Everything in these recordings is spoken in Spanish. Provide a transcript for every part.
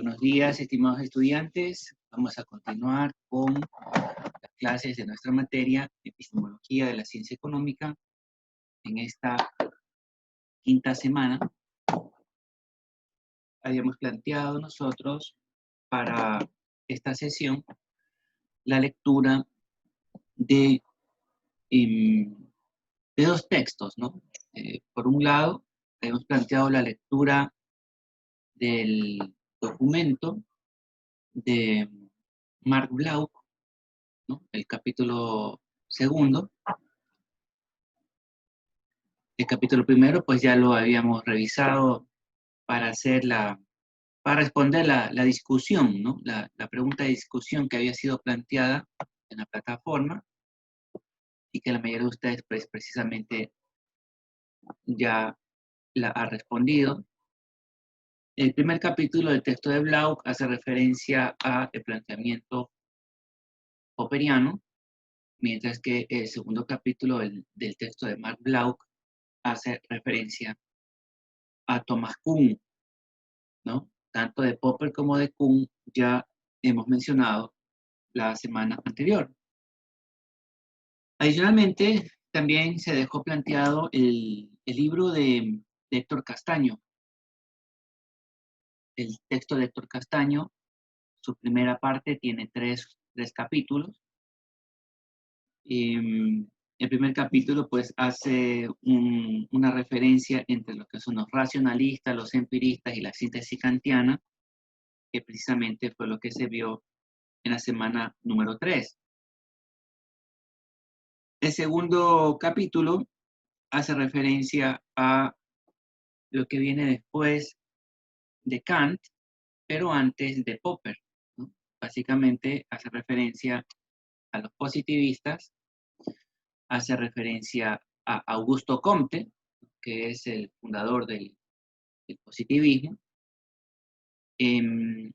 Buenos días, estimados estudiantes. Vamos a continuar con las clases de nuestra materia, Epistemología de la Ciencia Económica, en esta quinta semana. Habíamos planteado nosotros para esta sesión la lectura de, de dos textos, ¿no? Por un lado, habíamos planteado la lectura del documento de Marc Bloch, ¿no? El capítulo segundo. El capítulo primero, pues ya lo habíamos revisado para para responder la discusión, ¿no? La pregunta de discusión que había sido planteada en la plataforma y que la mayoría de ustedes, pues precisamente ya la ha respondido. El primer capítulo del texto de Bloch hace referencia al planteamiento popperiano, mientras que el segundo capítulo del texto de Marc Bloch hace referencia a Thomas Kuhn, ¿no? Tanto de Popper como de Kuhn ya hemos mencionado la semana anterior. Adicionalmente, también se dejó planteado el libro de Héctor Castaño. El texto de Héctor Castaño, su primera parte tiene tres capítulos. El primer capítulo pues hace una referencia entre lo que son los racionalistas, los empiristas y la síntesis kantiana, que precisamente fue lo que se vio en la semana número 3. El segundo capítulo hace referencia a lo que viene después de Kant, pero antes de Popper, ¿no? Básicamente hace referencia a los positivistas, hace referencia a Augusto Comte, que es el fundador del positivismo. En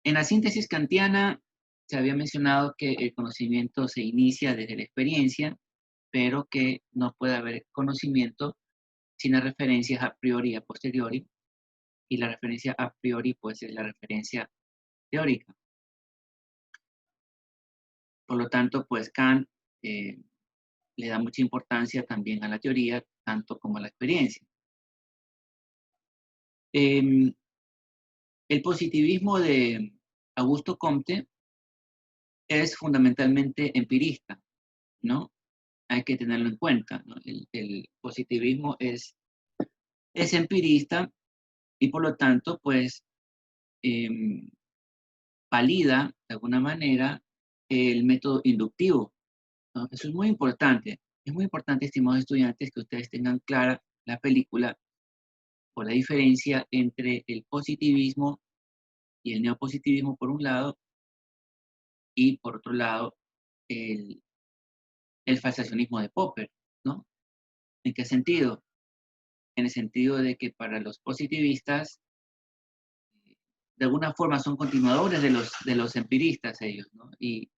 la síntesis kantiana se había mencionado que el conocimiento se inicia desde la experiencia, pero que no puede haber conocimiento sin las referencias a priori y a posteriori, y la referencia a priori pues es la referencia teórica. Por lo tanto, pues Kant le da mucha importancia también a la teoría, tanto como a la experiencia. El positivismo de Augusto Comte es fundamentalmente empirista, ¿no? Hay que tenerlo en cuenta, ¿no? El positivismo es empirista y por lo tanto, pues, valida de alguna manera el método inductivo, ¿no? Eso es muy importante. Es muy importante, estimados estudiantes, que ustedes tengan clara la película o la diferencia entre el positivismo y el neopositivismo por un lado y por otro lado el falsacionismo de Popper, ¿no? ¿En qué sentido? En el sentido de que para los positivistas de alguna forma son continuadores de los empiristas ellos, ¿no? Y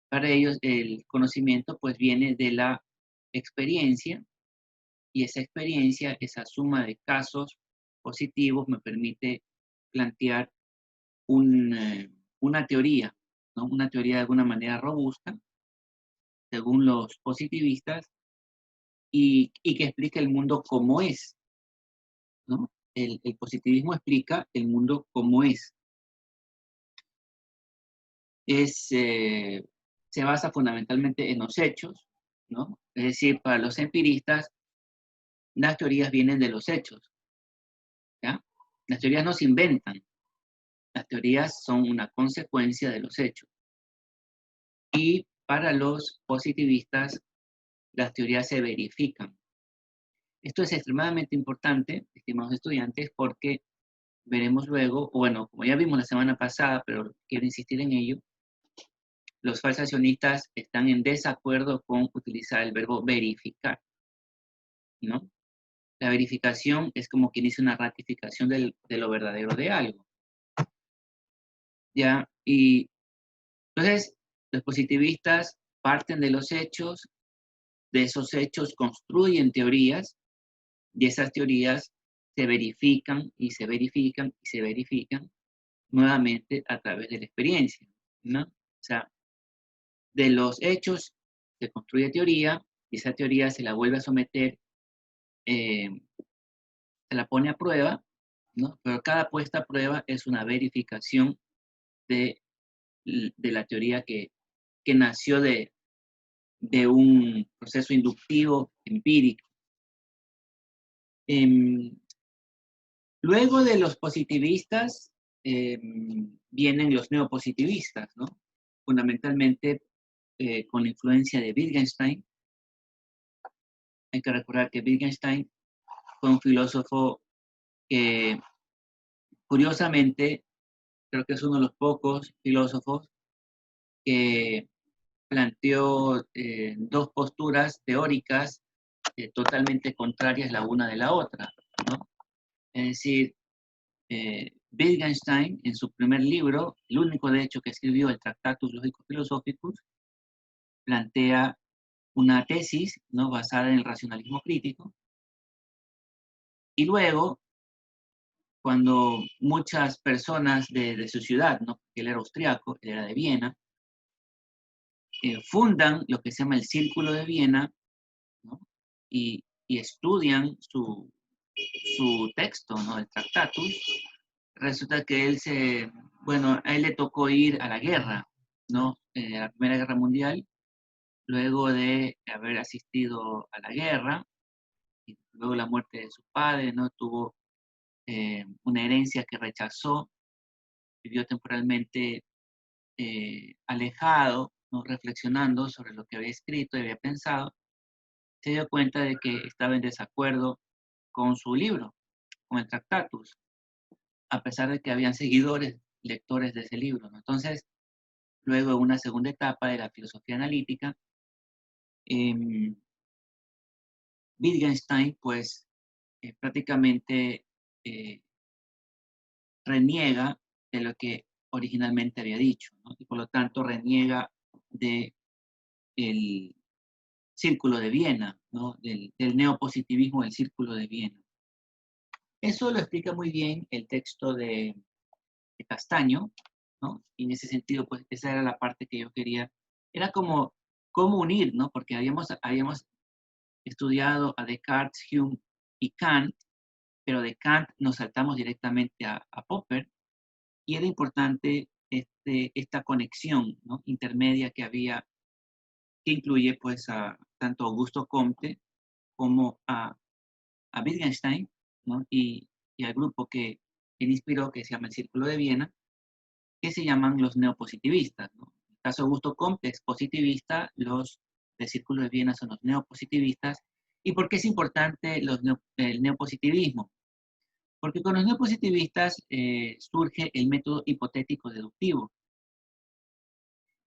para ellos el conocimiento pues viene de la experiencia y esa experiencia, esa suma de casos positivos me permite plantear una teoría, ¿no? Una teoría de alguna manera robusta, según los positivistas, y que explique el mundo como es, ¿no? El positivismo explica el mundo como es. Se basa fundamentalmente en los hechos, ¿no? Es decir, para los empiristas, las teorías vienen de los hechos, ¿ya? Las teorías no se inventan, las teorías son una consecuencia de los hechos. Y para los positivistas, las teorías se verifican. Esto es extremadamente importante, estimados estudiantes, porque veremos luego, o bueno, como ya vimos la semana pasada, pero quiero insistir en ello, los falsacionistas están en desacuerdo con utilizar el verbo verificar, ¿no? La verificación es como quien dice una ratificación de lo verdadero de algo, ¿ya? Y entonces los positivistas parten de los hechos, de esos hechos construyen teorías, y esas teorías se verifican y se verifican y se verifican nuevamente a través de la experiencia, ¿no? O sea, de los hechos se construye teoría y esa teoría se la vuelve a someter, eh, se la pone a prueba, ¿no? Pero cada puesta a prueba es una verificación de, de la teoría que nació de un proceso inductivo empírico. Em, Luego de los positivistas vienen los neopositivistas, ¿no? Fundamentalmente con la influencia de Wittgenstein. Hay que recordar que Wittgenstein fue un filósofo que, curiosamente, creo que es uno de los pocos filósofos que planteó dos posturas teóricas totalmente contrarias la una de la otra, ¿no? Es decir, Wittgenstein, en su primer libro, el único de hecho que escribió, el Tractatus Lógico-Philosophicus, plantea una tesis, ¿no?, basada en el racionalismo crítico, y luego, cuando muchas personas de su ciudad, ¿no?, él era austriaco, él era de Viena, fundan lo que se llama el Círculo de Viena, ¿no?, y estudian su texto, ¿no?, el Tractatus. Resulta que bueno, a él le tocó ir a la guerra, ¿no? A la Primera Guerra Mundial, luego de haber asistido a la guerra, y luego la muerte de su padre, ¿no? Tuvo una herencia que rechazó, vivió temporalmente alejado, ¿no?, reflexionando sobre lo que había escrito y había pensado, se dio cuenta de que estaba en desacuerdo con su libro, con el Tractatus, a pesar de que habían seguidores, lectores de ese libro, ¿no? Entonces, luego, en una segunda etapa de la filosofía analítica, eh, Wittgenstein, pues, prácticamente eh, reniega de lo que originalmente había dicho, ¿no? Y por lo tanto reniega de el Círculo de Viena, ¿no? Del neopositivismo del Círculo de Viena. Eso lo explica muy bien el texto de Castaño, ¿no? Y en ese sentido, pues, esa era la parte que yo quería. Era como cómo unir, ¿no? Porque habíamos estudiado a Descartes, Hume y Kant, pero de Kant nos saltamos directamente a Popper, y era importante esta conexión, ¿no?, intermedia que había, que incluye pues a tanto Augusto Comte como a Wittgenstein, ¿no?, y al grupo que él inspiró, que se llama el Círculo de Viena, que se llaman los neopositivistas, ¿no? En el caso de Augusto Comte es positivista, los del Círculo de Viena son los neopositivistas. ¿Y por qué es importante el neopositivismo? Porque con los neopositivistas surge el método hipotético deductivo.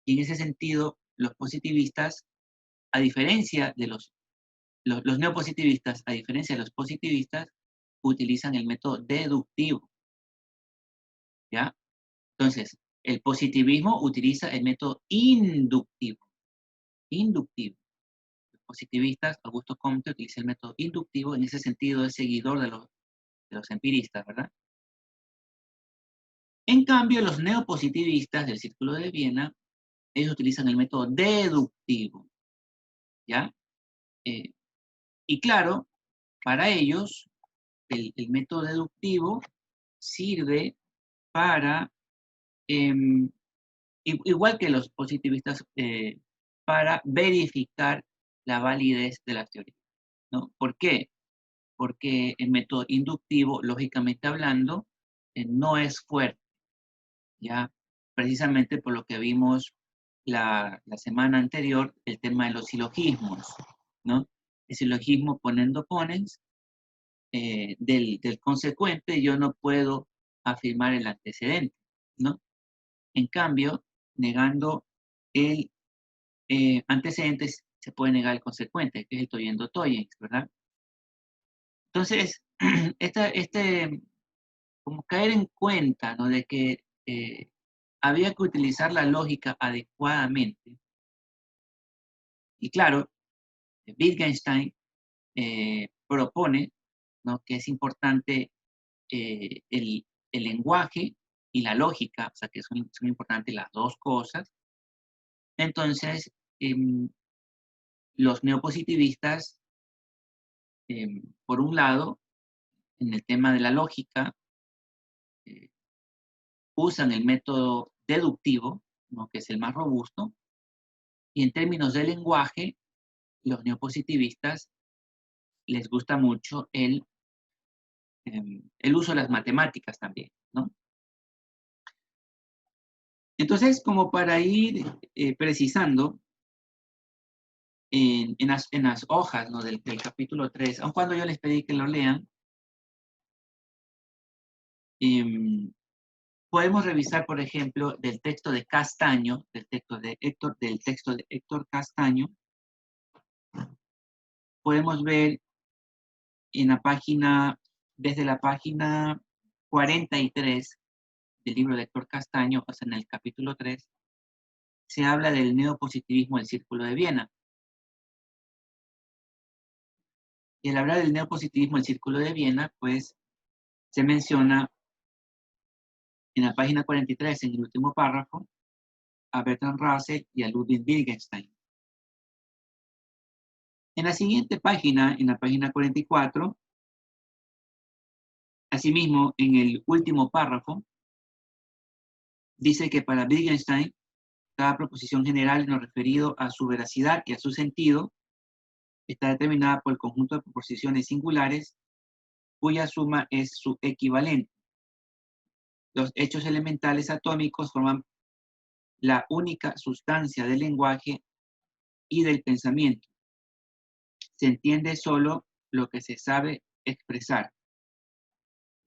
Y en ese sentido, los positivistas, a diferencia de los neopositivistas, a diferencia de los positivistas, utilizan el método deductivo, ¿ya? Entonces, el positivismo utiliza el método inductivo. Inductivo. Los positivistas, Augusto Comte, utiliza el método inductivo, en ese sentido es seguidor de los empiristas, ¿verdad? En cambio, los neopositivistas del Círculo de Viena, ellos utilizan el método deductivo, ¿ya? Y claro, para ellos, el método deductivo sirve para, em, igual que los positivistas, para verificar la validez de las teorías, ¿no? ¿Por qué? Porque el método inductivo, lógicamente hablando, no es fuerte, ¿ya? Precisamente por lo que vimos la semana anterior, el tema de los silogismos, ¿no? El silogismo ponendo ponens, del consecuente, yo no puedo afirmar el antecedente, ¿no? En cambio, negando el antecedente, se puede negar el consecuente, que es el toyendo toyens, ¿verdad? Entonces, como caer en cuenta, ¿no?, de que había que utilizar la lógica adecuadamente. Y claro, Wittgenstein propone ¿no? Que es importante el lenguaje y la lógica, o sea, que son importantes las dos cosas. Entonces, los neopositivistas, por un lado, en el tema de la lógica, eh, usan el método deductivo, ¿no? Que es el más robusto, y en términos de lenguaje, los neopositivistas les gusta mucho el uso de las matemáticas también, ¿no? Entonces, como para ir precisando en las hojas, ¿no? del capítulo 3, aun cuando yo les pedí que lo lean, podemos revisar, por ejemplo, del texto de Castaño, del texto de Héctor Castaño, podemos ver en la página, desde la página 43 del libro de Héctor Castaño, o sea, en el capítulo 3, se habla del neopositivismo del Círculo de Viena. Y al hablar del neopositivismo del Círculo de Viena, pues se menciona en la página 43, en el último párrafo, a Bertrand Russell y a Ludwig Wittgenstein. En la siguiente página, en la página 44, asimismo, en el último párrafo, dice que para Wittgenstein, cada proposición general en lo referido a su veracidad y a su sentido está determinada por el conjunto de proposiciones singulares cuya suma es su equivalente. Los hechos elementales atómicos forman la única sustancia del lenguaje y del pensamiento. Se entiende solo lo que se sabe expresar.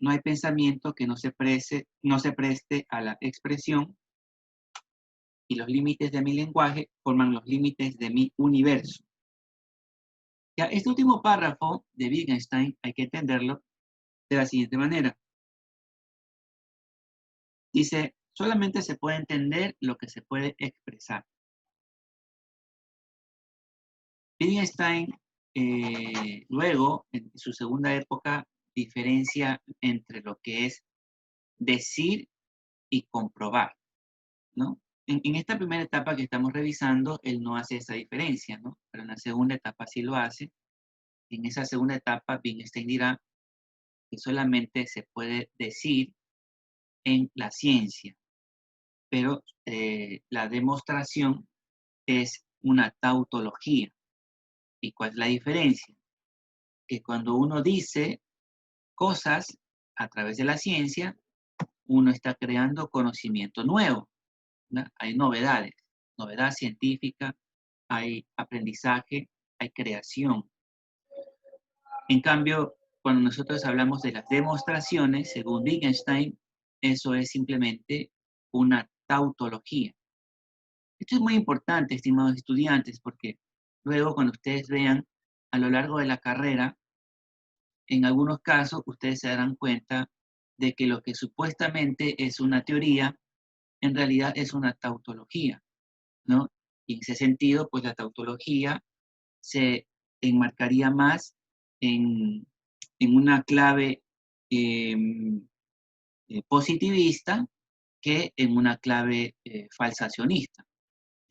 No hay pensamiento que no se preste a la expresión, y los límites de mi lenguaje forman los límites de mi universo. Ya, este último párrafo de Wittgenstein hay que entenderlo de la siguiente manera. Dice, solamente se puede entender lo que se puede expresar. Wittgenstein, luego, en su segunda época, diferencia entre lo que es decir y comprobar, ¿no? En esta primera etapa que estamos revisando, él no hace esa diferencia, ¿no? Pero en la segunda etapa sí lo hace. En esa segunda etapa, Wittgenstein dirá que solamente se puede decir en la ciencia, pero la demostración es una tautología. ¿Y cuál es la diferencia? Que cuando uno dice cosas a través de la ciencia, uno está creando conocimiento nuevo, ¿no? Hay novedades, novedad científica, hay aprendizaje, hay creación. En cambio, cuando nosotros hablamos de las demostraciones, según Wittgenstein, eso es simplemente una tautología. Esto es muy importante, estimados estudiantes, porque luego cuando ustedes vean a lo largo de la carrera, en algunos casos ustedes se darán cuenta de que lo que supuestamente es una teoría, en realidad es una tautología, ¿no? Y en ese sentido, pues la tautología se enmarcaría más en, en una clave positivista que en una clave falsacionista,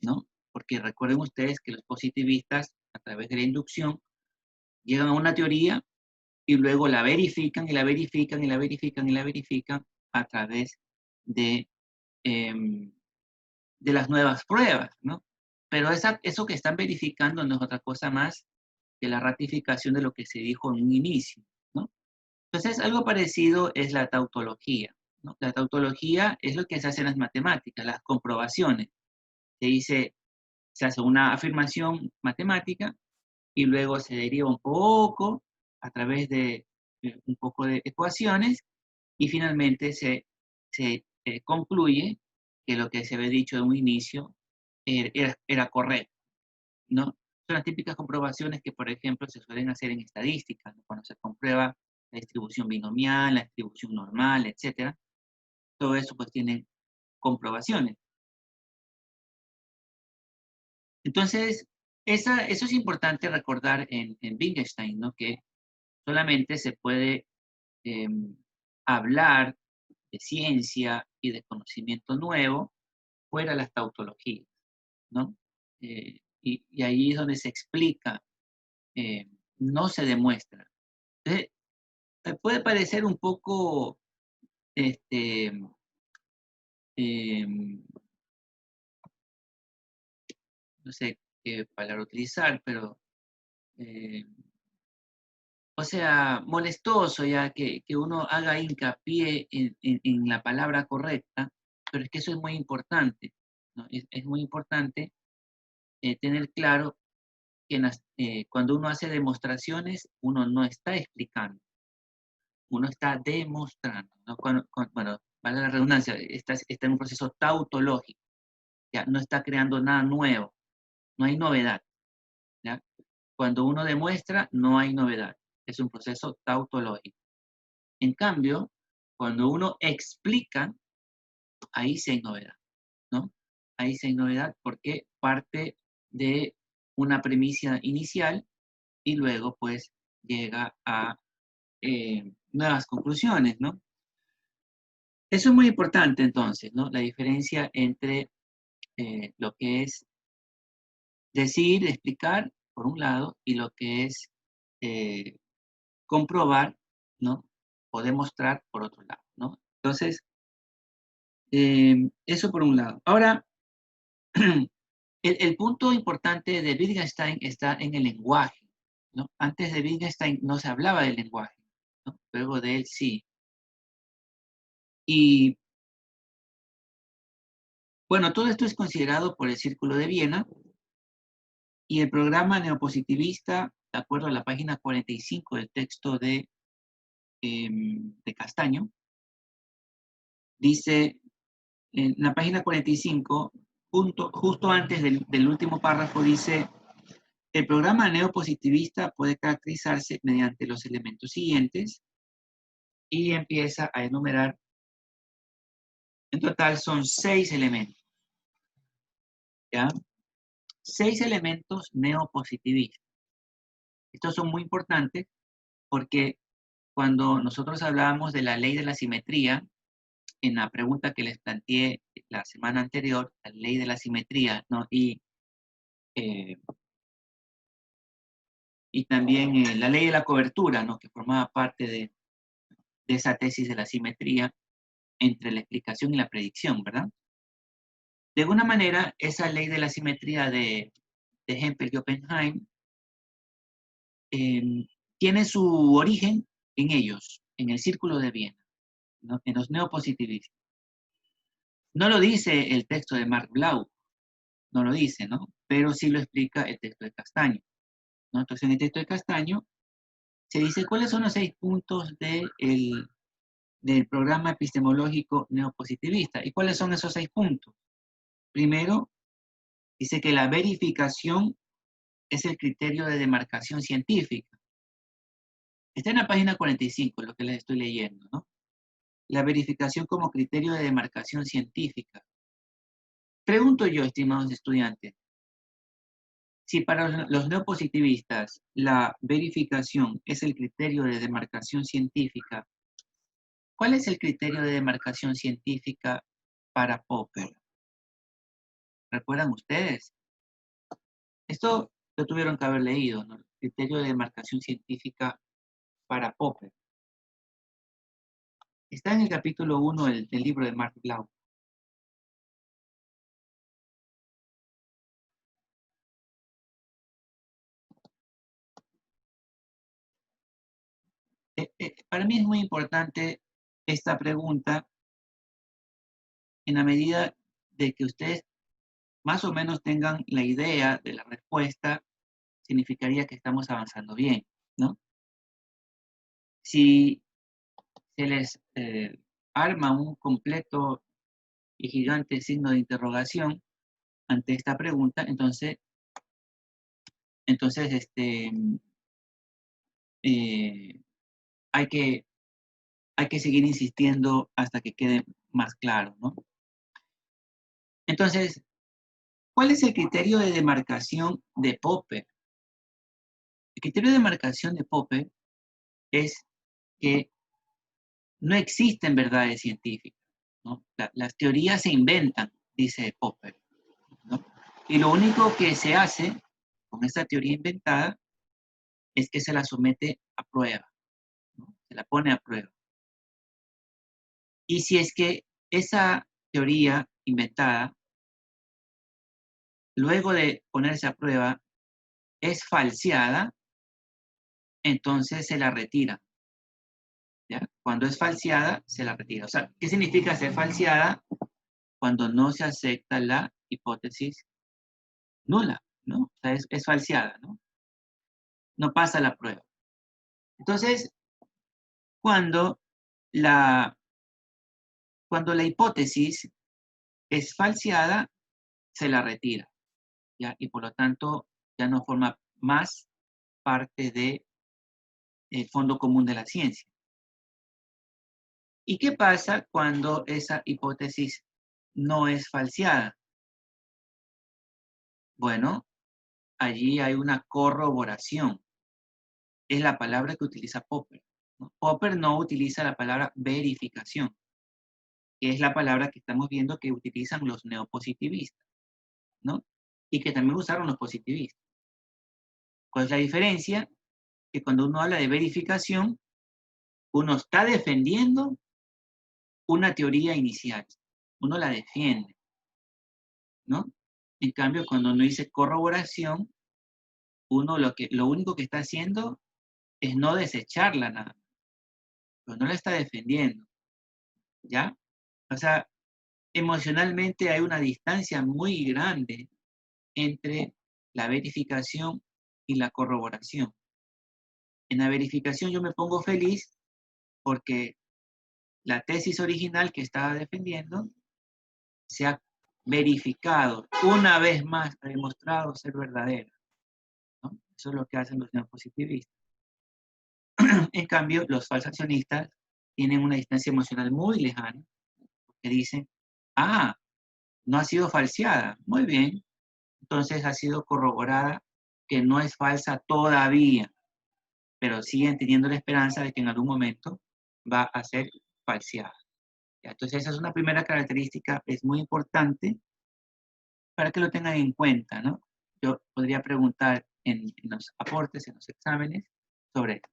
¿no? Porque recuerden ustedes que los positivistas, a través de la inducción, llegan a una teoría y luego la verifican y la verifican y la verifican y la verifican a través de, em, de las nuevas pruebas, ¿no? Pero eso que están verificando no es otra cosa más que la ratificación de lo que se dijo en un inicio, ¿no? Entonces, algo parecido es la tautología, ¿no? La tautología es lo que se hace en las matemáticas, las comprobaciones. Se hace una afirmación matemática y luego se deriva un poco a través de un poco de ecuaciones y finalmente se concluye que lo que se había dicho de un inicio era correcto, ¿no? Son las típicas comprobaciones que, por ejemplo, se suelen hacer en estadística, ¿no? Cuando se comprueba la distribución binomial, la distribución normal, etcétera. Todo eso pues tiene comprobaciones. Entonces, eso es importante recordar en Wittgenstein, ¿no? Que solamente se puede hablar de ciencia y de conocimiento nuevo fuera de las tautologías, ¿no? Y ahí es donde se explica, no se demuestra. Entonces, puede parecer un poco, este, em, no sé qué palabra utilizar, pero, eh, o sea, molestoso ya que uno haga hincapié en la palabra correcta, pero es que eso es muy importante, ¿no? Es muy importante tener claro que cuando uno hace demostraciones, uno no está explicando, uno está demostrando, ¿no? Bueno, vale la redundancia, está en un proceso tautológico, ya no está creando nada nuevo, no hay novedad, ¿ya? Cuando uno demuestra, no hay novedad, es un proceso tautológico. En cambio, cuando uno explica, ahí sí hay novedad, ¿no? Ahí sí hay novedad porque parte de una premisa inicial y luego pues llega a nuevas conclusiones, ¿no? Eso es muy importante entonces, ¿no? La diferencia entre lo que es decir, explicar, por un lado, y lo que es eh, comprobar, ¿no? O demostrar, por otro lado, ¿no? Entonces, eso por un lado. Ahora, el punto importante de Wittgenstein está en el lenguaje, ¿no? Antes de Wittgenstein no se hablaba del lenguaje, ¿no? Luego de él sí. Y bueno, todo esto es considerado por el Círculo de Viena y el programa neopositivista, de acuerdo a la página 45 del texto de Castaño, dice en la página 45, justo antes del último párrafo, dice: el programa neopositivista puede caracterizarse mediante los elementos siguientes, y empieza a enumerar. En total son 6 elementos, ¿ya? 6 elementos neopositivistas. Estos son muy importantes porque cuando nosotros hablábamos de la ley de la simetría, en la pregunta que les planteé la semana anterior, la ley de la simetría, ¿no? Eh, y también la ley de la cobertura, ¿no? Que formaba parte de esa tesis de la simetría entre la explicación y la predicción, ¿verdad? De alguna manera, esa ley de la simetría de Hempel y Oppenheim tiene su origen en ellos, en el Círculo de Viena, ¿no? En los neopositivistas. No lo dice el texto de Mark Blau, no lo dice, ¿no? Pero sí lo explica el texto de Castaño, ¿no? Entonces, en el texto de Castaño se dice cuáles son los 6 puntos del programa epistemológico neopositivista. ¿Y cuáles son esos 6 puntos? Primero, dice que la verificación es el criterio de demarcación científica. Está en la página 45, lo que les estoy leyendo, ¿no? La verificación como criterio de demarcación científica. Pregunto yo, estimados estudiantes, si para los neopositivistas la verificación es el criterio de demarcación científica, ¿cuál es el criterio de demarcación científica para Popper? ¿Recuerdan ustedes? Esto lo tuvieron que haber leído, ¿no? El criterio de demarcación científica para Popper. Está en el capítulo 1 del libro de Mark Blau. Para mí es muy importante esta pregunta en la medida de que ustedes más o menos tengan la idea de la respuesta, significaría que estamos avanzando bien, ¿no? Si se les arma un completo y gigante signo de interrogación ante esta pregunta, entonces eh, hay que, hay que seguir insistiendo hasta que quede más claro, ¿no? Entonces, ¿cuál es el criterio de demarcación de Popper? El criterio de demarcación de Popper es que no existen verdades científicas, ¿no? Las teorías se inventan, dice Popper, ¿no? Y lo único que se hace con esta teoría inventada es que se la somete a prueba, ¿no? Se la pone a prueba. Y si es que esa teoría inventada, luego de ponerse a prueba, es falseada, entonces se la retira, ¿ya? Cuando es falseada, se la retira. O sea, ¿qué significa ser falseada? Cuando no se acepta la hipótesis nula, ¿no? O sea, es falseada, ¿no? No pasa la prueba. Entonces, cuando la, cuando la hipótesis es falseada, se la retira, ¿ya? Y por lo tanto, ya no forma más parte del fondo común de la ciencia. ¿Y qué pasa cuando esa hipótesis no es falseada? Bueno, allí hay una corroboración. Es la palabra que utiliza Popper, ¿no? Popper no utiliza la palabra verificación, que es la palabra que estamos viendo que utilizan los neopositivistas, ¿no? Y que también usaron los positivistas. ¿Cuál es la diferencia? Que cuando uno habla de verificación, uno está defendiendo una teoría inicial, uno la defiende, ¿no? En cambio, cuando uno dice corroboración, uno lo único que está haciendo es no desecharla nada, pero no la está defendiendo, ¿ya? O sea, emocionalmente hay una distancia muy grande entre la verificación y la corroboración. En la verificación yo me pongo feliz porque la tesis original que estaba defendiendo se ha verificado, una vez más ha demostrado ser verdadera, ¿no? Eso es lo que hacen los neopositivistas. En cambio, los falsacionistas tienen una distancia emocional muy lejana, porque dicen, ah, no ha sido falseada, muy bien, entonces ha sido corroborada que no es falsa todavía, pero siguen teniendo la esperanza de que en algún momento va a ser falseada. Entonces esa es una primera característica, es muy importante para que lo tengan en cuenta, ¿no? Yo podría preguntar en los aportes, en los exámenes, sobre esto.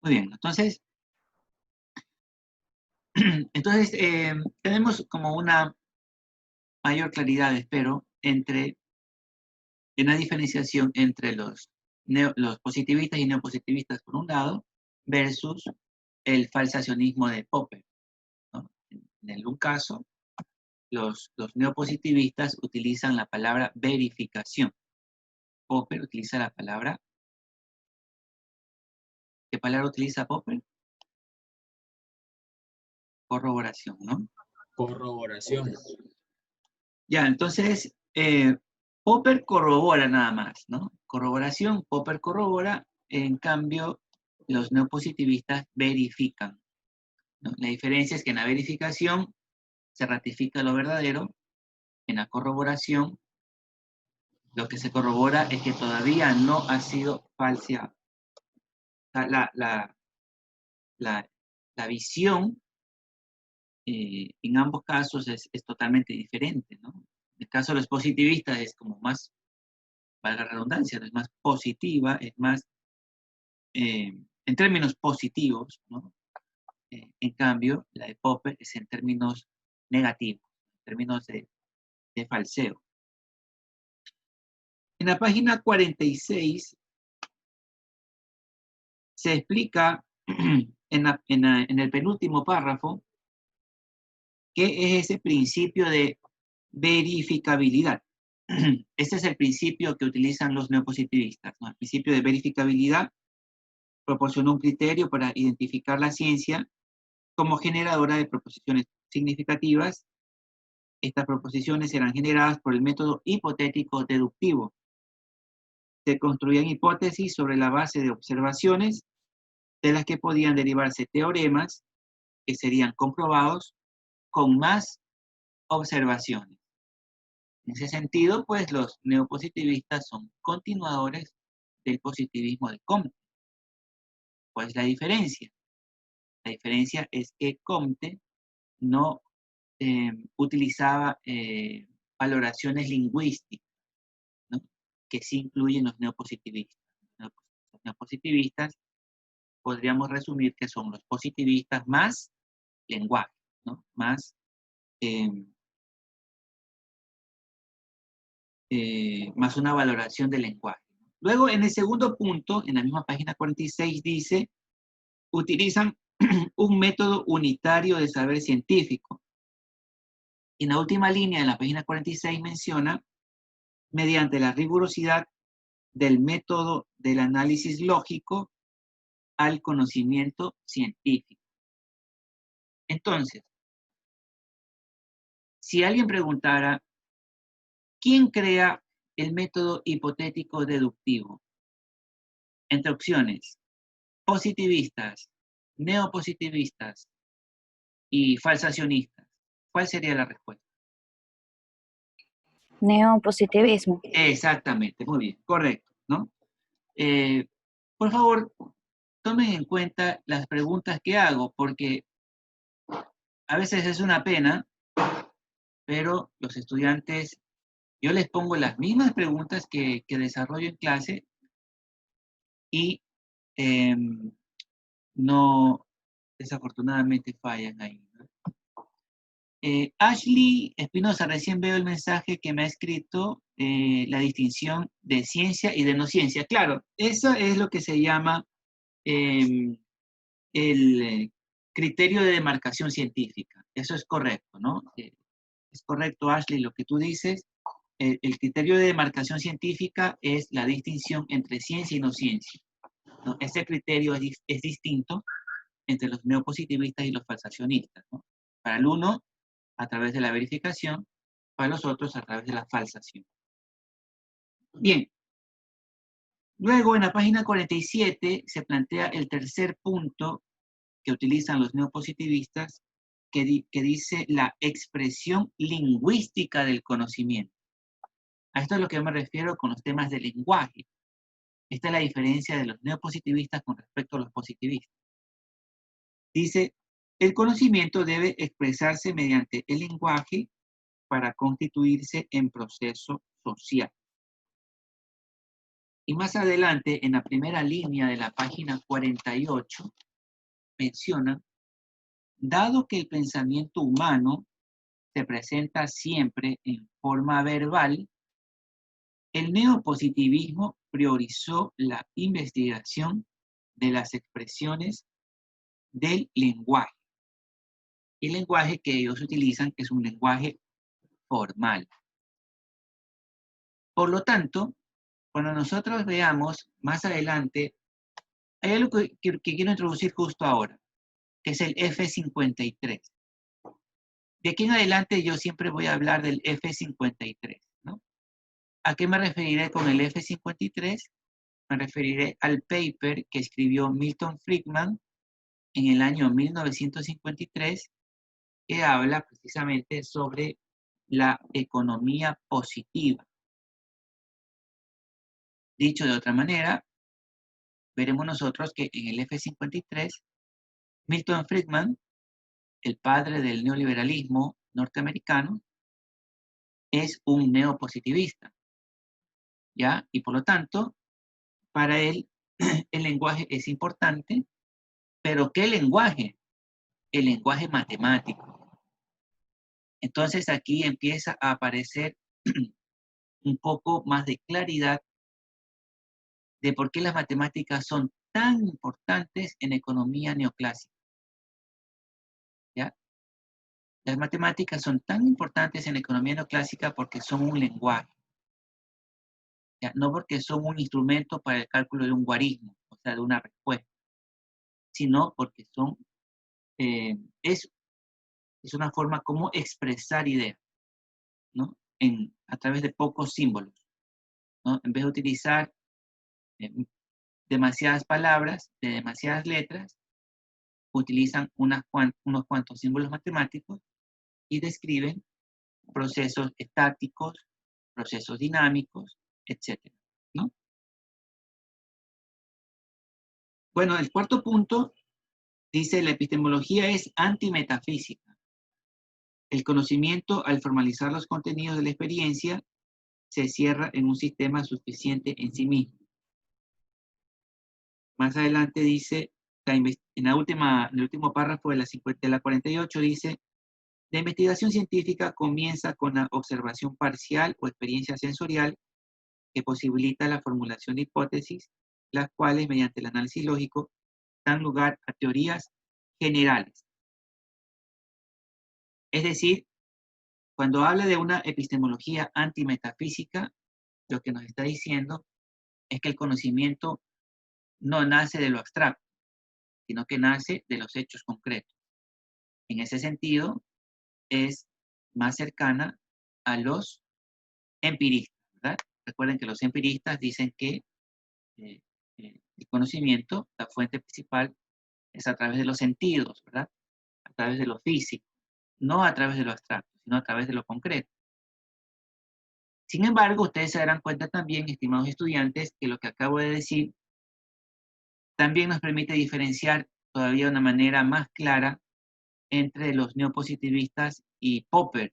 Muy bien, entonces tenemos como una mayor claridad, espero, en la diferenciación entre los positivistas y neopositivistas por un lado, versus el falsacionismo de Popper, ¿no? En un caso, los neopositivistas utilizan la palabra verificación. Popper utiliza la palabra, ¿qué palabra utiliza Popper? Corroboración, ¿no? Corroboración. Ya, entonces, Popper corrobora nada más, ¿no? Corroboración, Popper corrobora, en cambio, los neopositivistas verifican, ¿no? La diferencia es que en la verificación se ratifica lo verdadero, en la corroboración lo que se corrobora es que todavía no ha sido falseado. O sea, la, la visión en ambos casos es totalmente diferente, ¿no? En el caso de los positivistas es como más, valga la redundancia, es más positiva, es más, en términos positivos, ¿no? En cambio, la de Popper es en términos negativos, en términos de falseo. En la página 46 se explica en el penúltimo párrafo qué es ese principio de verificabilidad. Este es el principio que utilizan los neopositivistas, ¿no? El principio de verificabilidad proporciona un criterio para identificar la ciencia como generadora de proposiciones significativas Estas proposiciones eran generadas por el método hipotético deductivo. Se construían hipótesis sobre la base de observaciones de las que podían derivarse teoremas que serían comprobados con más observaciones. En ese sentido, pues los neopositivistas son continuadores del positivismo de Comte. ¿Cuál es la diferencia? La diferencia es que Comte no utilizaba valoraciones lingüísticas, ¿no? Que sí incluyen los neopositivistas. Los neopositivistas podríamos resumir que son los positivistas más lenguaje, ¿no? Más una valoración del lenguaje. Luego, en el segundo punto, en la misma página 46, dice, utilizan un método unitario de saber científico. Y en la última línea de la página 46 menciona, mediante la rigurosidad del método del análisis lógico al conocimiento científico. Entonces, si alguien preguntara, ¿quién crea el método hipotético deductivo? Entre opciones, positivistas, neopositivistas y falsacionistas. ¿Cuál sería la respuesta? Neopositivismo. Exactamente, muy bien, correcto, ¿no? Por favor, tomen en cuenta las preguntas que hago, porque a veces es una pena, pero los estudiantes, yo les pongo las mismas preguntas que desarrollo en clase y no, desafortunadamente fallan ahí, ¿no? Ashley Espinosa, recién veo el mensaje que me ha escrito, la distinción de ciencia y de no ciencia. Claro, eso es lo que se llama el criterio de demarcación científica. Eso es correcto, ¿no? Es correcto, Ashley, lo que tú dices. El criterio de demarcación científica es la distinción entre ciencia y no ciencia, ¿no? Ese criterio es distinto entre los neopositivistas y los falsacionistas, ¿no? Para el uno, a través de la verificación, para los otros, a través de la falsación. Bien. Luego, en la página 47, se plantea el tercer punto que utilizan los neopositivistas, que dice la expresión lingüística del conocimiento. A esto es a lo que yo me refiero con los temas del lenguaje. Esta es la diferencia de los neopositivistas con respecto a los positivistas. Dice, el conocimiento debe expresarse mediante el lenguaje para constituirse en proceso social. Y más adelante, en la primera línea de la página 48, menciona, dado que el pensamiento humano se presenta siempre en forma verbal, el neopositivismo priorizó la investigación de las expresiones del lenguaje. El lenguaje que ellos utilizan es un lenguaje formal. Por lo tanto, cuando nosotros veamos más adelante, hay algo que quiero introducir justo ahora, que es el F53. De aquí en adelante yo siempre voy a hablar del F53, ¿no? ¿A qué me referiré con el F53? Me referiré al paper que escribió Milton Friedman en el año 1953, que habla precisamente sobre la economía positiva. Dicho de otra manera, veremos nosotros que en el F53, Milton Friedman, el padre del neoliberalismo norteamericano, es un neopositivista, ¿ya? Y por lo tanto, para él, el lenguaje es importante, pero ¿qué lenguaje? El lenguaje matemático. Entonces aquí empieza a aparecer un poco más de claridad de por qué las matemáticas son tan importantes en economía neoclásica, ¿ya? Las matemáticas son tan importantes en economía neoclásica porque son un lenguaje, ¿ya? No porque son un instrumento para el cálculo de un guarismo, o sea, de una respuesta, sino porque son, es una forma como expresar ideas. ¿no? A través de pocos símbolos, ¿no? En vez de utilizar eh, demasiadas palabras, de demasiadas letras, utilizan unos cuantos símbolos matemáticos y describen procesos estáticos, procesos dinámicos, etcétera, ¿no? Bueno, el cuarto punto dice: la epistemología es antimetafísica. El conocimiento, al formalizar los contenidos de la experiencia, se cierra en un sistema suficiente en sí mismo. Más adelante dice, en el último párrafo de la 48 dice: la investigación científica comienza con la observación parcial o experiencia sensorial que posibilita la formulación de hipótesis, las cuales, mediante el análisis lógico, dan lugar a teorías generales. Es decir, cuando habla de una epistemología antimetafísica, lo que nos está diciendo es que el conocimiento no nace de lo abstracto, sino que nace de los hechos concretos. En ese sentido, es más cercana a los empiristas, ¿verdad? Recuerden que los empiristas dicen que el conocimiento, la fuente principal, es a través de los sentidos, ¿verdad? A través de lo físico, no a través de lo abstracto, sino a través de lo concreto. Sin embargo, ustedes se darán cuenta también, estimados estudiantes, que lo que acabo de decir también nos permite diferenciar todavía de una manera más clara entre los neopositivistas y Popper,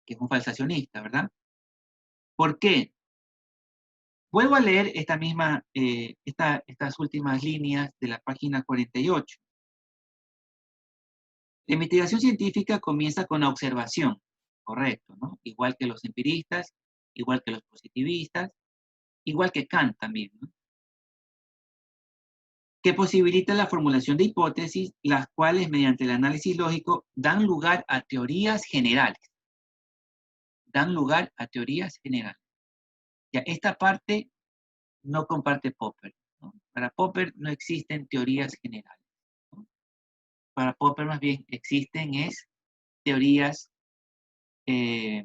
que es un falsacionista, ¿verdad? ¿Por qué? Vuelvo a leer estas últimas líneas de la página 48. La investigación científica comienza con la observación, correcto, ¿no? Igual que los empiristas, igual que los positivistas, igual que Kant también, ¿no? Que posibilita la formulación de hipótesis, las cuales, mediante el análisis lógico, dan lugar a teorías generales. Dan lugar a teorías generales. Ya, esta parte no comparte Popper, ¿no? Para Popper no existen teorías generales, ¿no? Para Popper más bien existen teorías eh,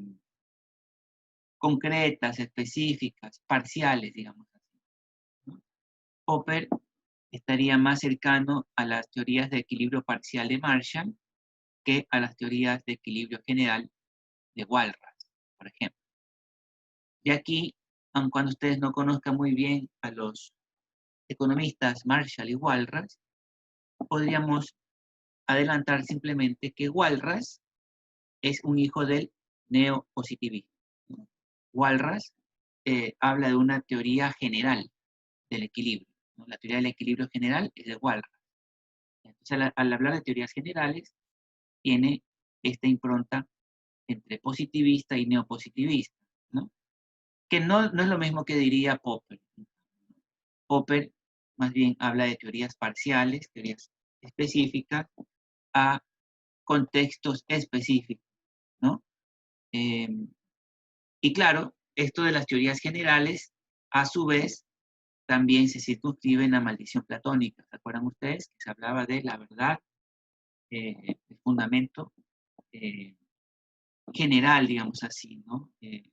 concretas, específicas, parciales, digamos así, ¿no? Popper estaría más cercano a las teorías de equilibrio parcial de Marshall que a las teorías de equilibrio general de Walras, por ejemplo. Y aquí, aun cuando ustedes no conozcan muy bien a los economistas Marshall y Walras, podríamos adelantar simplemente que Walras es un hijo del neopositivismo. Walras habla de una teoría general del equilibrio, ¿no? La teoría del equilibrio general es de Walras. Entonces, al hablar de teorías generales, tiene esta impronta entre positivista y neopositivista, ¿no? Que no es lo mismo que diría Popper. Popper más bien habla de teorías parciales, teorías específicas, a contextos específicos, ¿no? Y claro, esto de las teorías generales, a su vez, también se circunscribe en la maldición platónica. ¿Se acuerdan ustedes? Que se hablaba de la verdad, el fundamento general, digamos así, ¿no? El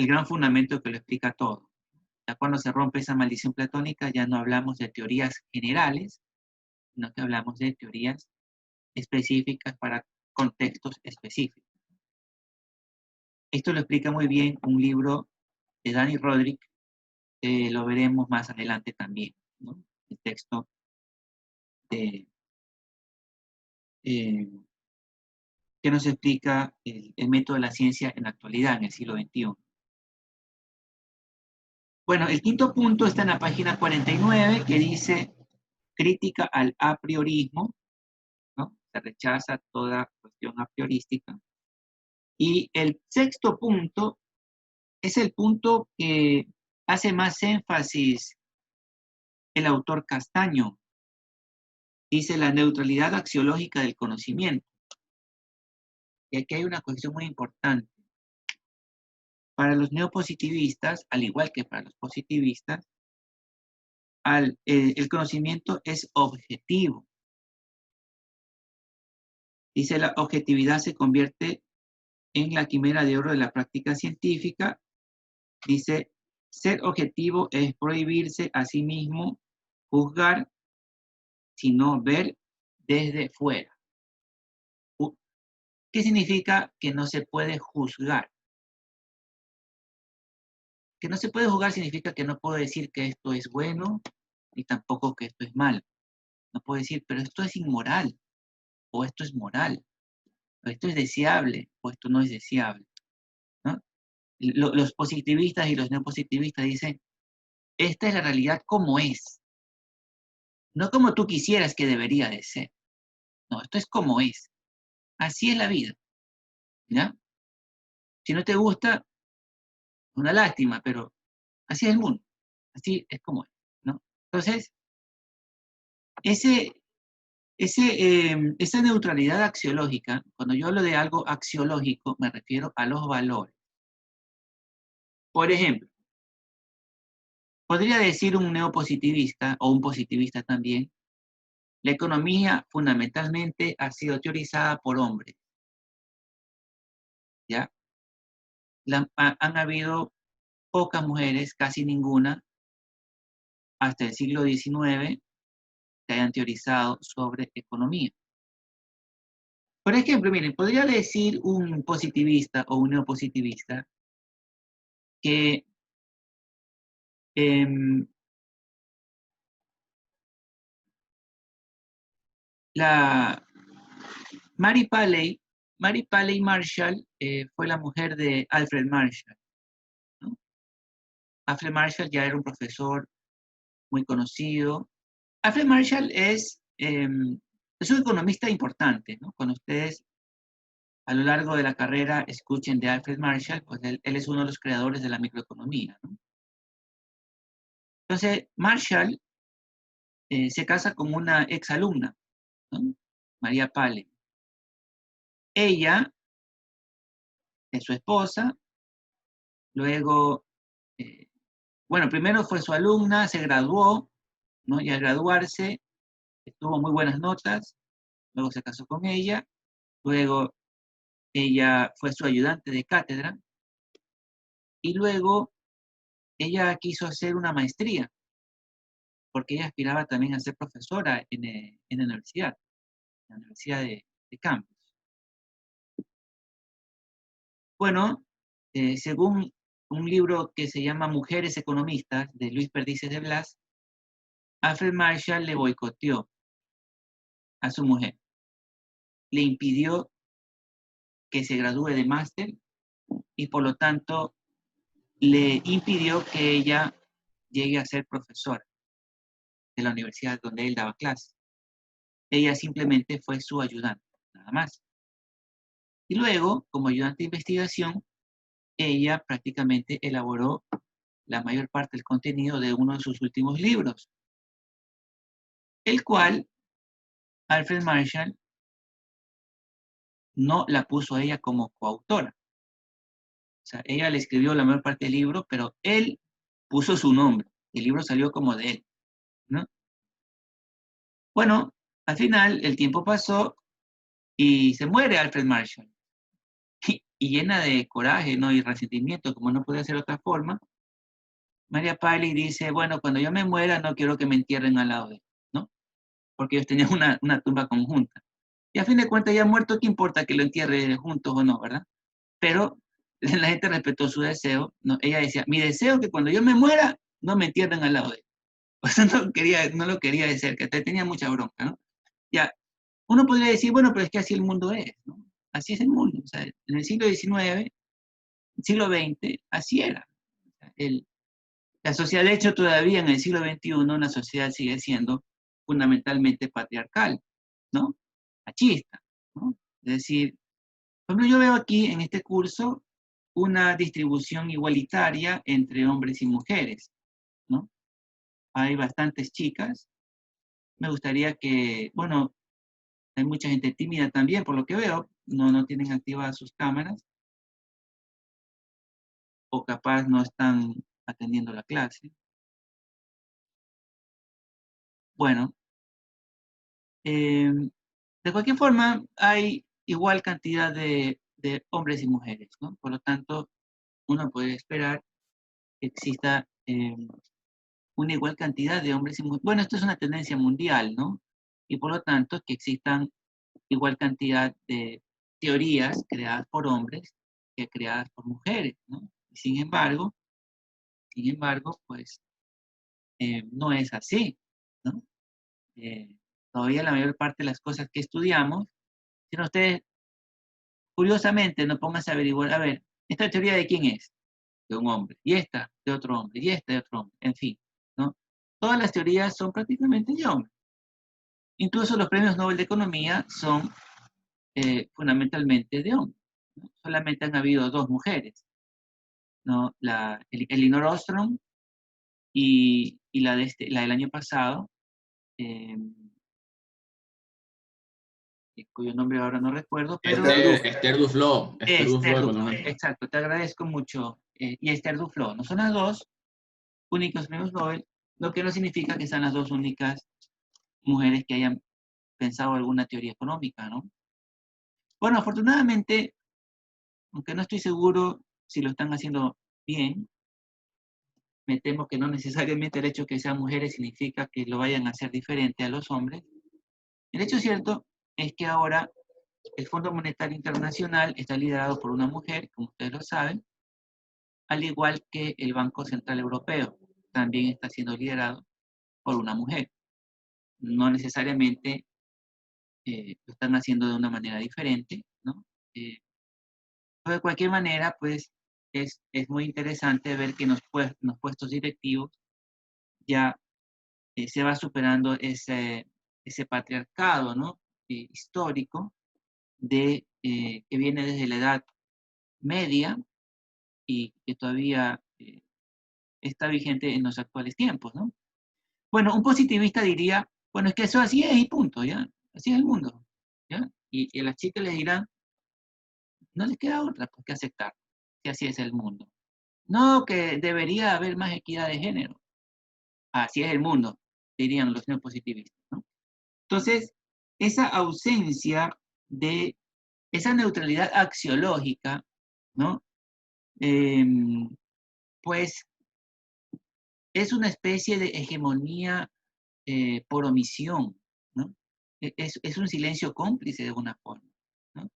gran fundamento que lo explica todo. Ya cuando se rompe esa maldición platónica, ya no hablamos de teorías generales, sino que hablamos de teorías específicas para contextos específicos. Esto lo explica muy bien un libro de Dani Rodrik, lo veremos más adelante también, ¿no? El texto de, eh, que nos explica el método de la ciencia en la actualidad, en el siglo XXI. Bueno, el quinto punto está en la página 49, que dice crítica al a priorismo, ¿no? Se rechaza toda cuestión a priorística. Y el sexto punto es el punto que hace más énfasis el autor Castaño. Dice la neutralidad axiológica del conocimiento. Y aquí hay una cuestión muy importante. Para los neopositivistas, al igual que para los positivistas, el conocimiento es objetivo. Dice, la objetividad se convierte en la quimera de oro de la práctica científica. Dice, ser objetivo es prohibirse a sí mismo juzgar, sino ver desde fuera. ¿Qué significa que no se puede juzgar? Que no se puede juzgar significa que no puedo decir que esto es bueno, ni tampoco que esto es malo. No puedo decir, pero esto es inmoral, o esto es moral, o esto es deseable, o esto no es deseable, ¿no? Los positivistas y los neopositivistas dicen, esta es la realidad como es, no como tú quisieras que debería de ser. No, esto es como es. Así es la vida, ¿ya? Si no te gusta, una lástima, pero así es el mundo, así es como es, ¿no? Entonces, ese, esa neutralidad axiológica, cuando yo hablo de algo axiológico, me refiero a los valores. Por ejemplo, podría decir un neopositivista o un positivista también, la economía fundamentalmente ha sido teorizada por hombres, ¿ya? Han habido pocas mujeres, casi ninguna, hasta el siglo XIX, que hayan teorizado sobre economía. Por ejemplo, miren, podría decir un positivista o un neopositivista que eh, la Mary Paley Marshall fue la mujer de Alfred Marshall, ¿no? Alfred Marshall ya era un profesor muy conocido. Alfred Marshall es un economista importante, ¿no? Cuando ustedes a lo largo de la carrera escuchen de Alfred Marshall, pues él es uno de los creadores de la microeconomía, ¿no? Entonces, Marshall se casa con una exalumna, ¿no? María Paley. Ella es su esposa, luego, eh, bueno, primero fue su alumna, se graduó, ¿no? Y al graduarse, tuvo muy buenas notas, luego se casó con ella, luego ella fue su ayudante de cátedra, y luego ella quiso hacer una maestría, porque ella aspiraba también a ser profesora en la universidad de Campos. Bueno, según un libro que se llama Mujeres Economistas, de Luis Perdices de Blas, Alfred Marshall le boicoteó a su mujer, le impidió que se gradúe de máster y por lo tanto le impidió que ella llegue a ser profesora de la universidad donde él daba clases. Ella simplemente fue su ayudante, nada más. Y luego, como ayudante de investigación, ella prácticamente elaboró la mayor parte del contenido de uno de sus últimos libros, el cual Alfred Marshall no la puso a ella como coautora. O sea, ella le escribió la mayor parte del libro, pero él puso su nombre. El libro salió como de él, ¿no? Bueno, al final el tiempo pasó y se muere Alfred Marshall. Y llena de coraje, ¿no? Y resentimiento, como no podía ser de otra forma, María Paley dice, bueno, cuando yo me muera no quiero que me entierren al lado de él, ¿no? Porque ellos tenían una tumba conjunta. Y a fin de cuentas, ya muerto, ¿qué importa que lo entierre juntos o no, verdad? Pero la gente respetó su deseo, ¿no? Ella decía, mi deseo es que cuando yo me muera, no me entierren al lado de él. O sea, no lo quería de cerca, tenía mucha bronca, ¿no? Ya, uno podría decir, bueno, pero es que así el mundo es, ¿no? Así es el mundo. O sea, en el siglo XIX, siglo XX, así era. El, la sociedad, de hecho, todavía en el siglo XXI, la sociedad sigue siendo fundamentalmente patriarcal, ¿no? Machista, ¿no? Es decir, por ejemplo, yo veo aquí en este curso una distribución igualitaria entre hombres y mujeres, ¿no? Hay bastantes chicas. Me gustaría que, bueno, hay mucha gente tímida también, por lo que veo, no tienen activadas sus cámaras o capaz no están atendiendo la clase. Bueno, eh, De cualquier forma, hay igual cantidad de hombres y mujeres, ¿no? Por lo tanto, uno puede esperar que exista una igual cantidad de hombres y mujeres. Bueno, esto es una tendencia mundial, ¿no? Y por lo tanto, que existan igual cantidad de teorías creadas por hombres que creadas por mujeres, ¿no? Y sin embargo, pues no es así, ¿no? Eh, Todavía la mayor parte de las cosas que estudiamos, si no ustedes curiosamente no pongas a averiguar, a ver, ¿esta teoría de quién es? De un hombre, y esta de otro hombre, y esta de otro hombre, en fin, ¿no? Todas las teorías son prácticamente de hombres. Incluso los premios Nobel de Economía son fundamentalmente de hombres, ¿no? Solamente han habido dos mujeres, ¿no? Elinor Ostrom y la del año pasado, eh, cuyo nombre ahora no recuerdo, pero Esther Duflo, Esther Duflo, economista. exacto, te agradezco mucho. Y Esther Duflo, no son las dos únicos premios Nobel, lo que no significa que sean las dos únicas mujeres que hayan pensado alguna teoría económica, ¿no? Bueno, afortunadamente, aunque no estoy seguro si lo están haciendo bien, me temo que no necesariamente el hecho de que sean mujeres significa que lo vayan a hacer diferente a los hombres. El hecho cierto es que ahora el Fondo Monetario Internacional está liderado por una mujer, como ustedes lo saben, al igual que el Banco Central Europeo también está siendo liderado por una mujer. No necesariamente lo están haciendo de una manera diferente, ¿no? Eh, pero de cualquier manera, pues es muy interesante ver que en los puestos directivos ya se va superando ese patriarcado, ¿no? Histórico que viene desde la Edad Media y que todavía está vigente en los actuales tiempos, ¿no? Bueno, un positivista diría, bueno, es que eso así es y punto, ¿ya? Así es el mundo, ¿ya? Y a las chicas les dirán, no les queda otra pues, que aceptar, que así es el mundo. No, que debería haber más equidad de género. Así es el mundo, dirían los neopositivistas, ¿no? Entonces, esa ausencia de esa neutralidad axiológica, ¿no? Eh, pues es una especie de hegemonía por omisión, ¿no? Es un silencio cómplice de alguna forma, ¿no?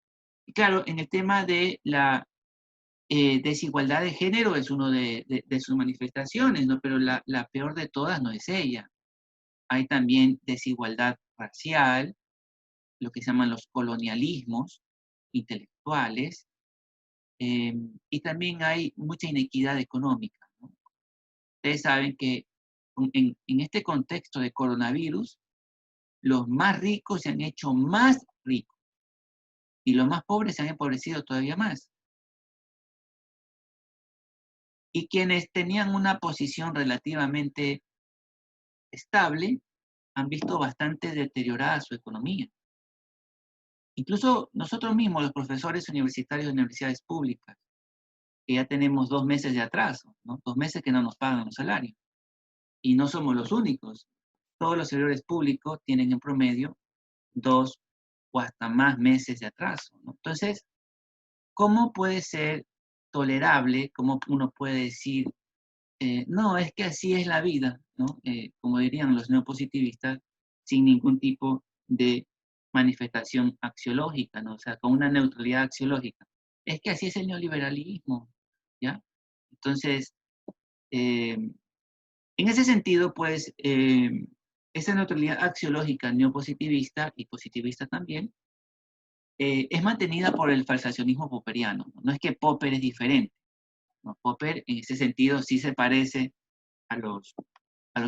Y claro, en el tema de la desigualdad de género es uno de sus manifestaciones, ¿no? Pero la peor de todas no es ella. Hay también desigualdad racial, lo que se llaman los colonialismos intelectuales, y también hay mucha inequidad económica, ¿no? Ustedes saben que en este contexto de coronavirus, los más ricos se han hecho más ricos y los más pobres se han empobrecido todavía más. Y quienes tenían una posición relativamente estable han visto bastante deteriorada su economía. Incluso nosotros mismos, los profesores universitarios de universidades públicas, que ya tenemos 2 meses de atraso, ¿no? 2 meses que no nos pagan los salarios. Y no somos los únicos. Todos los servidores públicos tienen en promedio 2 o hasta más meses de atraso, ¿no? Entonces, ¿cómo puede ser tolerable? ¿Cómo uno puede decir, no, es que así es la vida, ¿no? Como dirían los neopositivistas, sin ningún tipo de manifestación axiológica, ¿no? O sea, con una neutralidad axiológica. Es que así es el neoliberalismo, ¿ya? Entonces, eh, en ese sentido, pues, esa neutralidad axiológica neopositivista y positivista también es mantenida por el falsacionismo popperiano. No es que Popper es diferente, ¿no? Popper en ese sentido sí se parece a los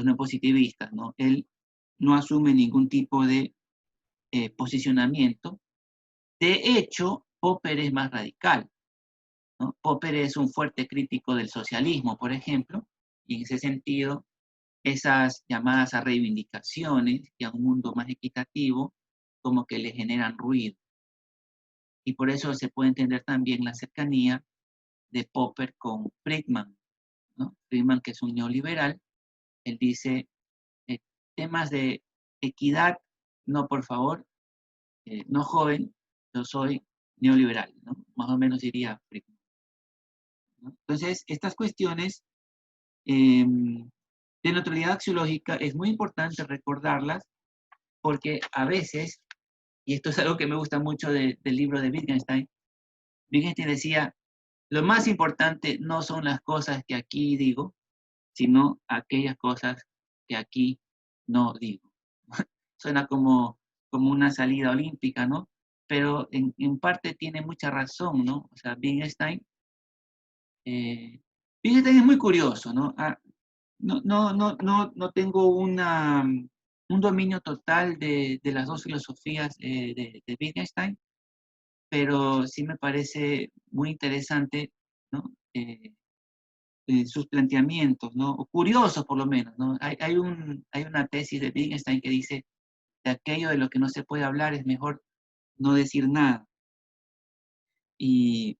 neopositivistas, ¿no? Él no asume ningún tipo de posicionamiento. De hecho, Popper es más radical, ¿no? Popper es un fuerte crítico del socialismo, por ejemplo, y en ese sentido, esas llamadas a reivindicaciones y a un mundo más equitativo, como que le generan ruido. Y por eso se puede entender también la cercanía de Popper con Friedman, ¿no? Friedman, que es un neoliberal, él dice, temas de equidad, no, por favor, no joven, yo soy neoliberal, ¿no? Más o menos diría Friedman, ¿no? Entonces, estas cuestiones de neutralidad axiológica es muy importante recordarlas porque a veces, y esto es algo que me gusta mucho del libro de Wittgenstein, Wittgenstein decía, lo más importante no son las cosas que aquí digo, sino aquellas cosas que aquí no digo. Suena como una salida olímpica, ¿no? Pero en parte tiene mucha razón, ¿no? O sea, eh, Wittgenstein es muy curioso, ¿no? No tengo un dominio total de las dos filosofías de Wittgenstein, pero sí me parece muy interesante, ¿no? Sus planteamientos, ¿no? O curiosos por lo menos, ¿no? Hay una tesis de Wittgenstein que dice, de aquello de lo que no se puede hablar es mejor no decir nada. Y,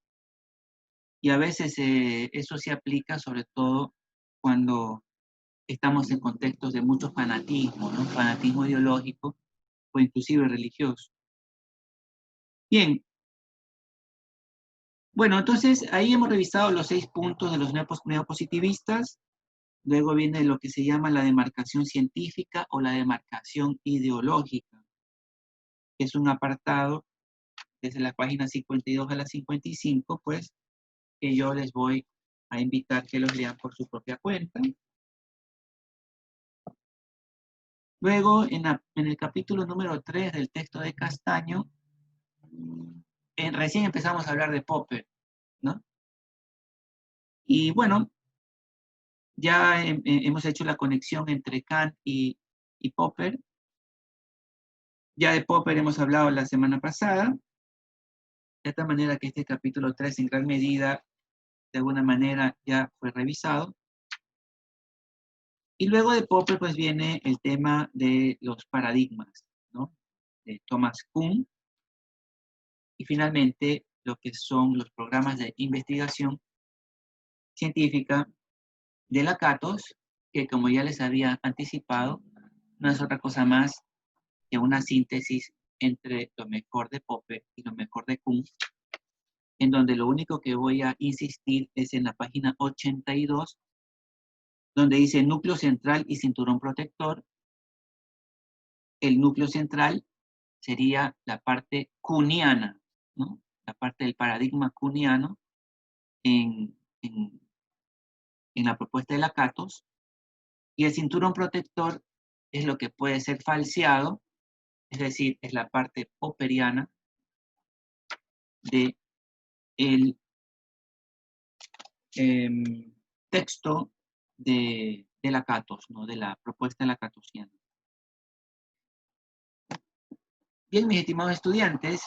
y a veces eso se aplica sobre todo cuando estamos en contextos de mucho fanatismo, ¿no? Fanatismo ideológico o inclusive religioso. Bien, bueno, entonces ahí hemos revisado los 6 puntos de los neopositivistas. Luego viene lo que se llama la demarcación científica o la demarcación ideológica, que es un apartado desde la página 52 a la 55, pues, que yo les voy a invitar que los lean por su propia cuenta. Luego, en el capítulo número 3 del texto de Castaño, recién empezamos a hablar de Popper, ¿no? Y bueno, ya hemos hecho la conexión entre Kant y Popper. Ya de Popper hemos hablado la semana pasada, de tal manera que este capítulo 3 en gran medida, de alguna manera, ya fue revisado. Y luego de Popper, pues viene el tema de los paradigmas, ¿no? De Thomas Kuhn. Y finalmente, lo que son los programas de investigación científica de la Catos, que como ya les había anticipado, no es otra cosa más que una síntesis entre lo mejor de Popper y lo mejor de Kuhn, en donde lo único que voy a insistir es en la página 82, donde dice núcleo central y cinturón protector. El núcleo central sería la parte kuhniana, ¿no? La parte del paradigma kuhniano en, en, en la propuesta de Lakatos, y el cinturón protector es lo que puede ser falseado, es decir, es la parte popperiana de el texto de Lakatos, ¿no? De la propuesta lakatosiana. Bien, mis estimados estudiantes,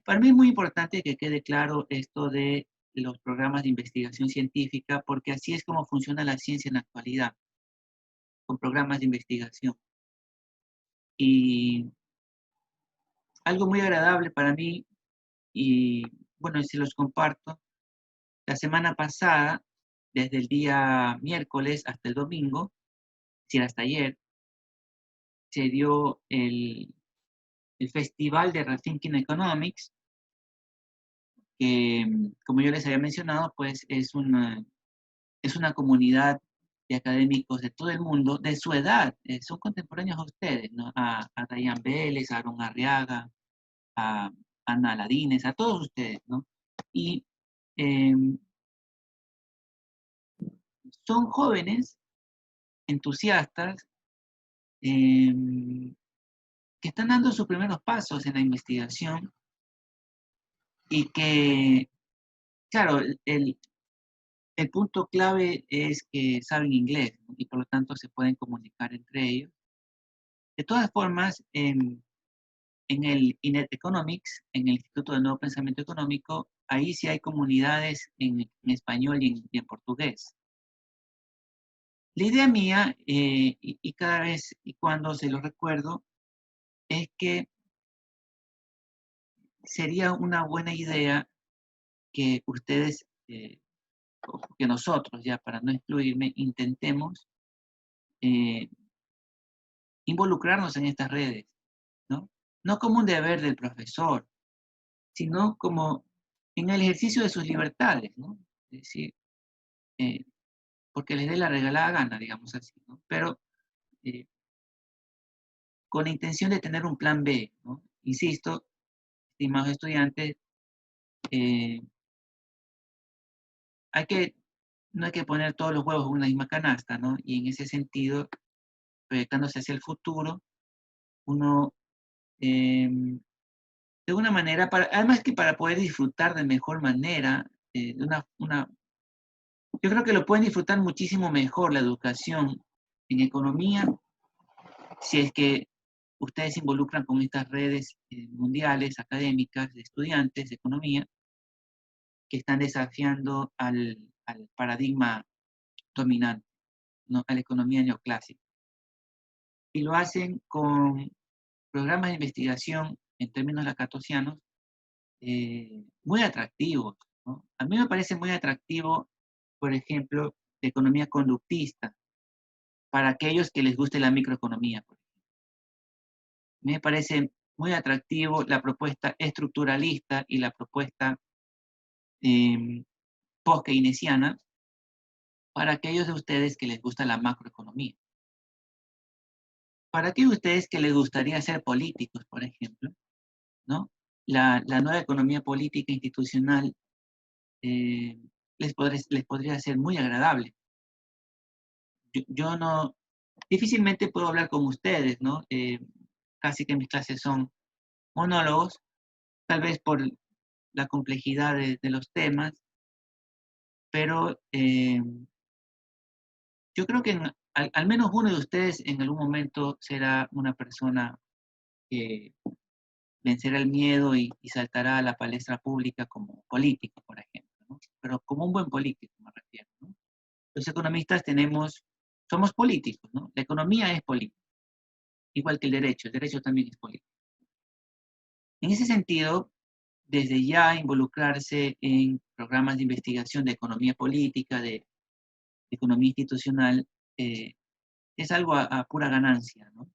para mí es muy importante que quede claro esto de los programas de investigación científica, porque así es como funciona la ciencia en la actualidad, con programas de investigación. Y algo muy agradable para mí, y bueno, si los comparto, la semana pasada, desde el día miércoles hasta el domingo, es decir, hasta ayer, se dio el Festival de Rethinking Economics, que, como yo les había mencionado, pues es una comunidad de académicos de todo el mundo, de su edad, son contemporáneos a ustedes, ¿no? A Dayan Vélez, a Aaron Arriaga, a Ana Aladines, a todos ustedes, ¿no? Y eh, son jóvenes, entusiastas, eh, que están dando sus primeros pasos en la investigación y que, claro, el punto clave es que saben inglés, ¿no? Y por lo tanto se pueden comunicar entre ellos. De todas formas, en el INET Economics, en el Instituto de Nuevo Pensamiento Económico, ahí sí hay comunidades en español y en portugués. La idea mía, y cada vez y cuando se lo recuerdo, es que sería una buena idea que ustedes, o que nosotros, ya para no excluirme, intentemos eh, involucrarnos en estas redes. ¿no? No como un deber del profesor, sino como en el ejercicio de sus libertades, ¿no? Es decir, eh, porque les dé la regalada gana, digamos así, ¿no? Pero eh, con la intención de tener un plan B, ¿no? Insisto, estimados estudiantes, eh, hay que, no hay que poner todos los huevos en una misma canasta, ¿no? Y en ese sentido, proyectándose hacia el futuro, uno, de una manera, además que para poder disfrutar de mejor manera, de yo creo que lo pueden disfrutar muchísimo mejor la educación en economía si es que ustedes se involucran con estas redes mundiales, académicas, de estudiantes de economía, que están desafiando al paradigma dominante, ¿no? A la economía neoclásica. Y lo hacen con programas de investigación en términos lacatosianos muy atractivos, ¿no? A mí me parece muy atractivo, por ejemplo, la economía conductista, para aquellos que les guste la microeconomía. Me parece muy atractivo la propuesta estructuralista y la propuesta eh, post-keynesiana para aquellos de ustedes que les gusta la macroeconomía. Para aquellos de ustedes que les gustaría ser políticos, por ejemplo, ¿no? La nueva economía política institucional eh, les podría ser muy agradable. Yo no, difícilmente puedo hablar con ustedes, ¿no? Casi que mis clases son monólogos, tal vez por la complejidad de los temas, pero yo creo que al menos uno de ustedes en algún momento será una persona que vencerá el miedo y saltará a la palestra pública como político, por ejemplo, ¿no? Pero como un buen político, me refiero, ¿no? Los economistas somos políticos, ¿no? La economía es política, igual que el derecho también es político. En ese sentido, desde ya involucrarse en programas de investigación de economía política, de economía institucional, es algo a pura ganancia, ¿no?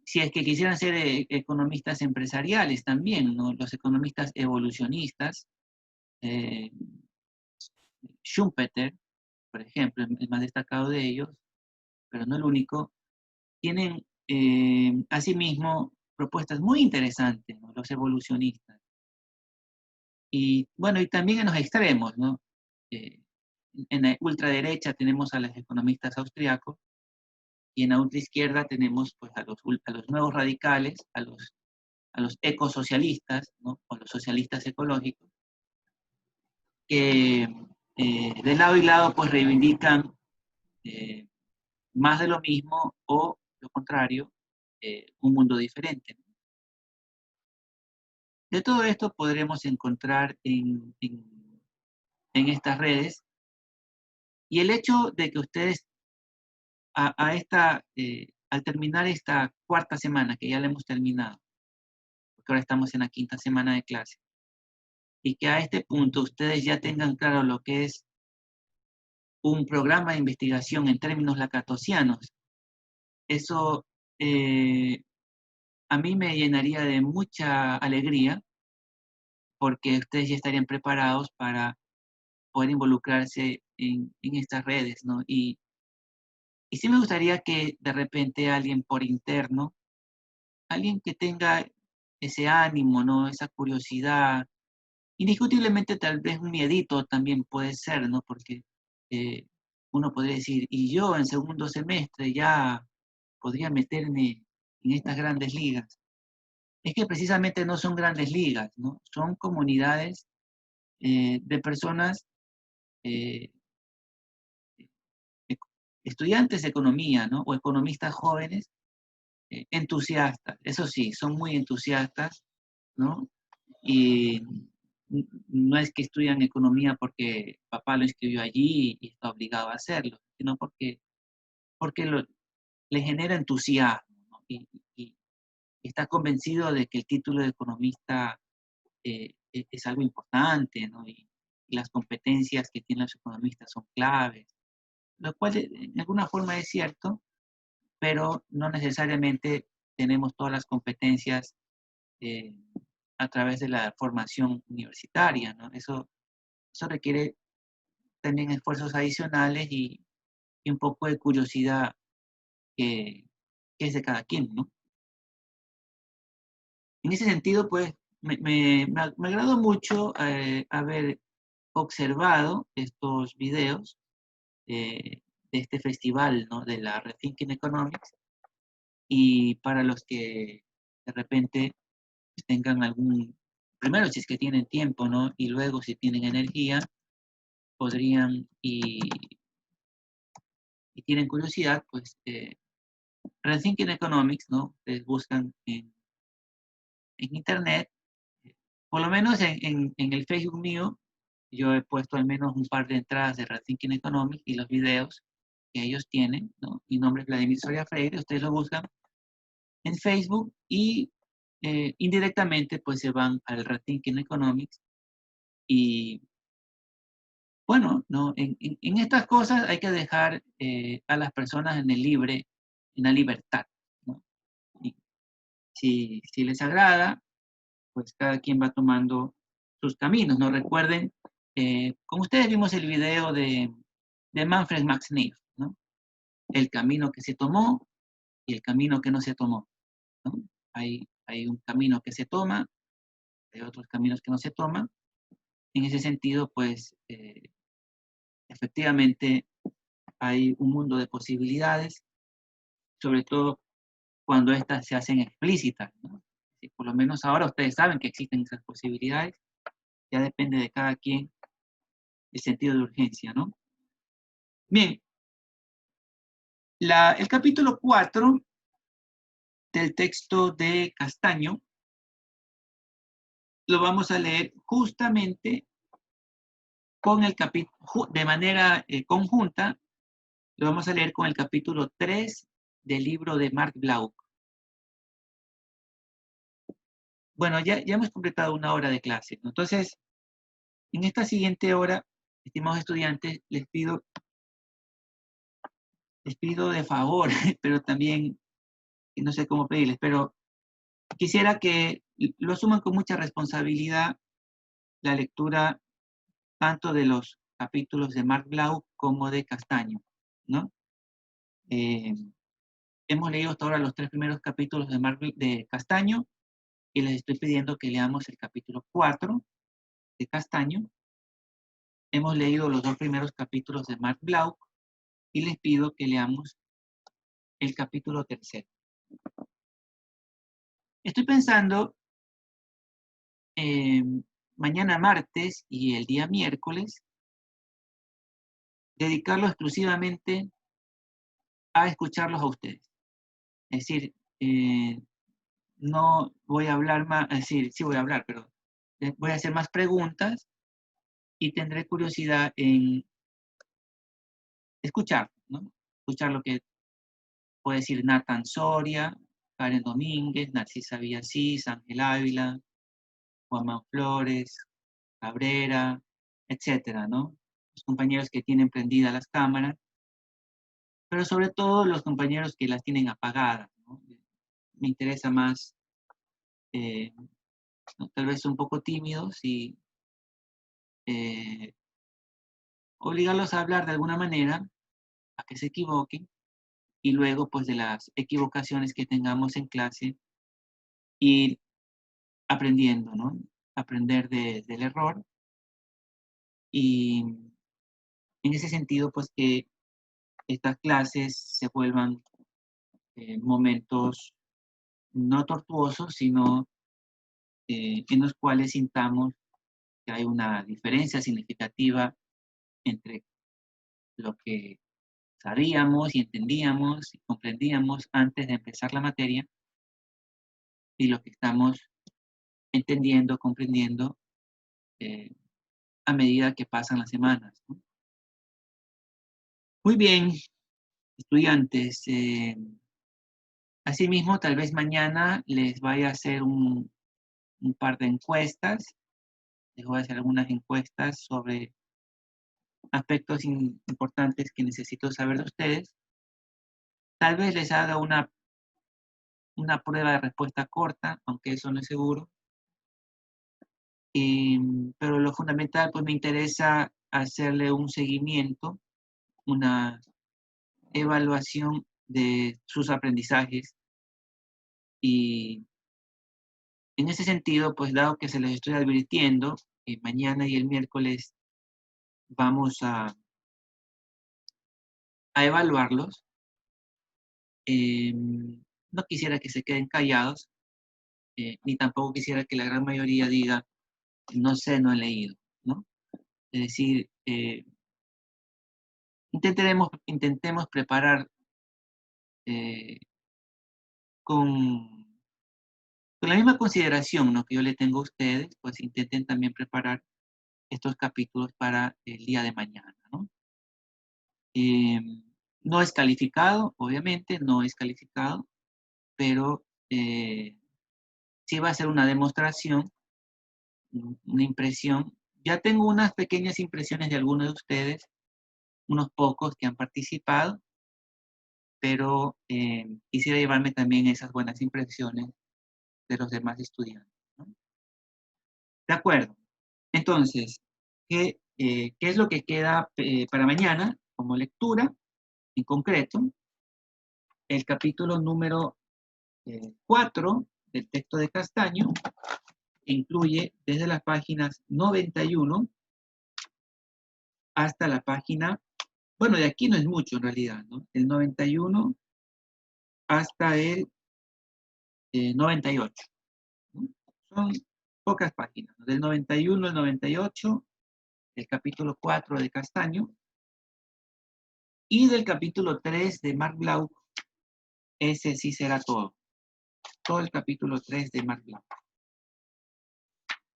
Si es que quisieran ser economistas empresariales también, ¿no? Los economistas evolucionistas, eh, Schumpeter, por ejemplo, el más destacado de ellos, pero no el único, tienen asimismo propuestas muy interesantes, ¿no? Los evolucionistas. Y bueno, y también en los extremos, ¿no? Eh, en la ultraderecha tenemos a los economistas austriacos y en la ultraizquierda tenemos pues, a los nuevos radicales, a los ecosocialistas, ¿no? O los socialistas ecológicos, que de lado y lado pues reivindican eh, más de lo mismo o lo contrario, un mundo diferente, ¿no? De todo esto podremos encontrar en estas redes y el hecho de que ustedes al terminar esta cuarta semana, que ya la hemos terminado, porque ahora estamos en la quinta semana de clase, y que a este punto ustedes ya tengan claro lo que es un programa de investigación en términos lacatosianos, eso a mí me llenaría de mucha alegría porque ustedes ya estarían preparados para poder involucrarse en estas redes, ¿no? Y sí me gustaría que de repente alguien por interno, alguien que tenga ese ánimo, ¿no? Esa curiosidad, indiscutiblemente tal vez un miedito también puede ser, ¿no? Porque eh, uno podría decir, y yo en segundo semestre ya podría meterme en estas grandes ligas. Es que precisamente no son grandes ligas, ¿no? Son comunidades de personas, eh, estudiantes de economía, ¿no? O economistas jóvenes, entusiastas. Eso sí, son muy entusiastas, ¿no? Y no es que estudian economía porque papá lo escribió allí y está obligado a hacerlo, sino porque le genera entusiasmo, ¿no? Y está convencido de que el título de economista es algo importante, ¿no? Y las competencias que tienen los economistas son claves, lo cual de alguna forma es cierto, pero no necesariamente tenemos todas las competencias a través de la formación universitaria, ¿no? Eso requiere también esfuerzos adicionales y un poco de curiosidad que es de cada quien, ¿no? En ese sentido, pues, me agradó mucho haber observado estos videos de este festival, ¿no? De la Rethinking Economics. Y para los que de repente pues, tengan primero si es que tienen tiempo, ¿no? Y luego si tienen energía, podrían y tienen curiosidad, pues Rethinking Economics, ¿no? Ustedes buscan en internet, por lo menos en el Facebook mío, yo he puesto al menos un par de entradas de Rethinking Economics y los videos que ellos tienen, ¿no? Mi nombre es Vladimir Soria Freire, ustedes lo buscan en Facebook y indirectamente pues se van al Rethinking Economics y bueno, ¿no? En estas cosas hay que dejar a las personas en la libertad, ¿no? Y si les agrada, pues cada quien va tomando sus caminos, ¿no? Recuerden, como ustedes vimos el video de Manfred Max Neef, ¿no? El camino que se tomó y el camino que no se tomó, ¿no? Hay un camino que se toma, hay otros caminos que no se toman. En ese sentido, pues, efectivamente hay un mundo de posibilidades, sobre todo cuando éstas se hacen explícitas, ¿no? Y por lo menos ahora ustedes saben que existen esas posibilidades, ya depende de cada quien el sentido de urgencia, ¿no? Bien, el capítulo 4 del texto de Castaño lo vamos a leer justamente con el capítulo, de manera conjunta, lo vamos a leer con el capítulo 3 del libro de Mark Blau. Bueno, ya hemos completado una hora de clase, ¿no? Entonces, en esta siguiente hora, estimados estudiantes, les pido de favor, pero también no sé cómo pedirles, pero quisiera que lo asuman con mucha responsabilidad la lectura tanto de los capítulos de Mark Blau como de Castaño, ¿no? Eh, hemos leído hasta ahora los 3 primeros capítulos de Castaño y les estoy pidiendo que leamos el capítulo 4 de Castaño. Hemos leído los 2 primeros capítulos de Mark Blau y les pido que leamos el capítulo 3. Estoy pensando mañana martes y el día miércoles dedicarlo exclusivamente a escucharlos a ustedes. Es decir, no voy a hablar más, es decir, sí voy a hablar, pero voy a hacer más preguntas y tendré curiosidad en escuchar, ¿no? Escuchar lo que puede decir Nathan Soria, Karen Domínguez, Narcisa Villasís, Ángel Ávila, Juan Flores, Cabrera, etcétera, ¿no? Los compañeros que tienen prendidas las cámaras, pero sobre todo los compañeros que las tienen apagadas, ¿no? Me interesa más, ¿no? Tal vez un poco tímidos y eh, obligarlos a hablar de alguna manera, a que se equivoquen, y luego, pues, de las equivocaciones que tengamos en clase, ir aprendiendo, ¿no? Aprender del error y en ese sentido, pues, que estas clases se vuelvan momentos no tortuosos, sino en los cuales sintamos que hay una diferencia significativa entre lo que sabíamos y entendíamos y comprendíamos antes de empezar la materia y lo que estamos entendiendo, comprendiendo eh, a medida que pasan las semanas, ¿no? Muy bien, estudiantes. Asimismo, tal vez mañana les vaya a hacer un par de encuestas. Les voy a hacer algunas encuestas sobre aspectos importantes que necesito saber de ustedes. Tal vez les haga una una prueba de respuesta corta, aunque eso no es seguro. Pero lo fundamental, pues me interesa hacerle un seguimiento, una evaluación de sus aprendizajes. Y en ese sentido, pues dado que se les estoy advirtiendo, mañana y el miércoles vamos a evaluarlos. No quisiera que se queden callados, ni tampoco quisiera que la gran mayoría diga, no sé, no he leído, ¿no? Es decir, intentemos preparar eh, con, con la misma consideración, ¿no?, que yo le tengo a ustedes, pues intenten también preparar estos capítulos para el día de mañana, ¿no? No es calificado, obviamente, no es calificado, pero sí va a ser una demostración, una impresión. Ya tengo unas pequeñas impresiones de algunos de ustedes, unos pocos que han participado, pero quisiera llevarme también esas buenas impresiones de los demás estudiantes, ¿no? De acuerdo. Entonces, ¿qué es lo que queda para mañana como lectura? En concreto, el capítulo número 4 del texto de Castaño, que incluye desde las páginas 91 hasta la página, bueno, de aquí no es mucho en realidad, ¿no? El 91 hasta el 98, ¿no? Son pocas páginas, ¿no? Del 91 al 98, el capítulo 4 de Castaño, y del capítulo 3 de Marc Bloch, ese sí será todo el capítulo 3 de Marc Bloch.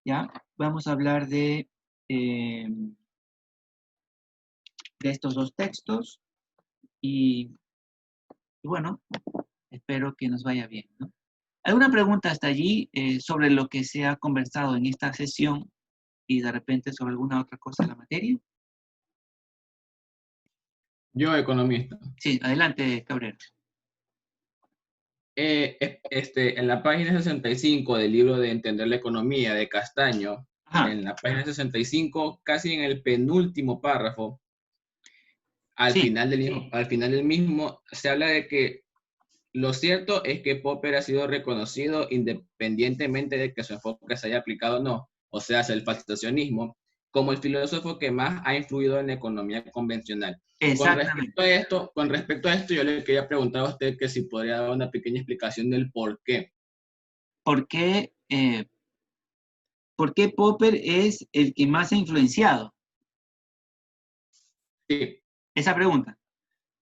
¿Ya? Vamos a hablar de estos dos textos y bueno, espero que nos vaya bien, ¿no? ¿Alguna pregunta hasta allí sobre lo que se ha conversado en esta sesión y de repente sobre alguna otra cosa en la materia? Yo, economista. Sí, adelante, Cabrera. En la página 65 del libro de Entender la Economía de Castaño, Ajá, en la página 65, casi en el penúltimo párrafo, sí, al final del mismo, se habla de que lo cierto es que Popper ha sido reconocido independientemente de que su enfoque se haya aplicado o no, o sea, el falsacionismo, como el filósofo que más ha influido en la economía convencional. exactamente. Con respecto a esto, yo le quería preguntar a usted que si podría dar una pequeña explicación del por qué. ¿Por qué Popper es el que más ha influenciado? Sí, Esa pregunta.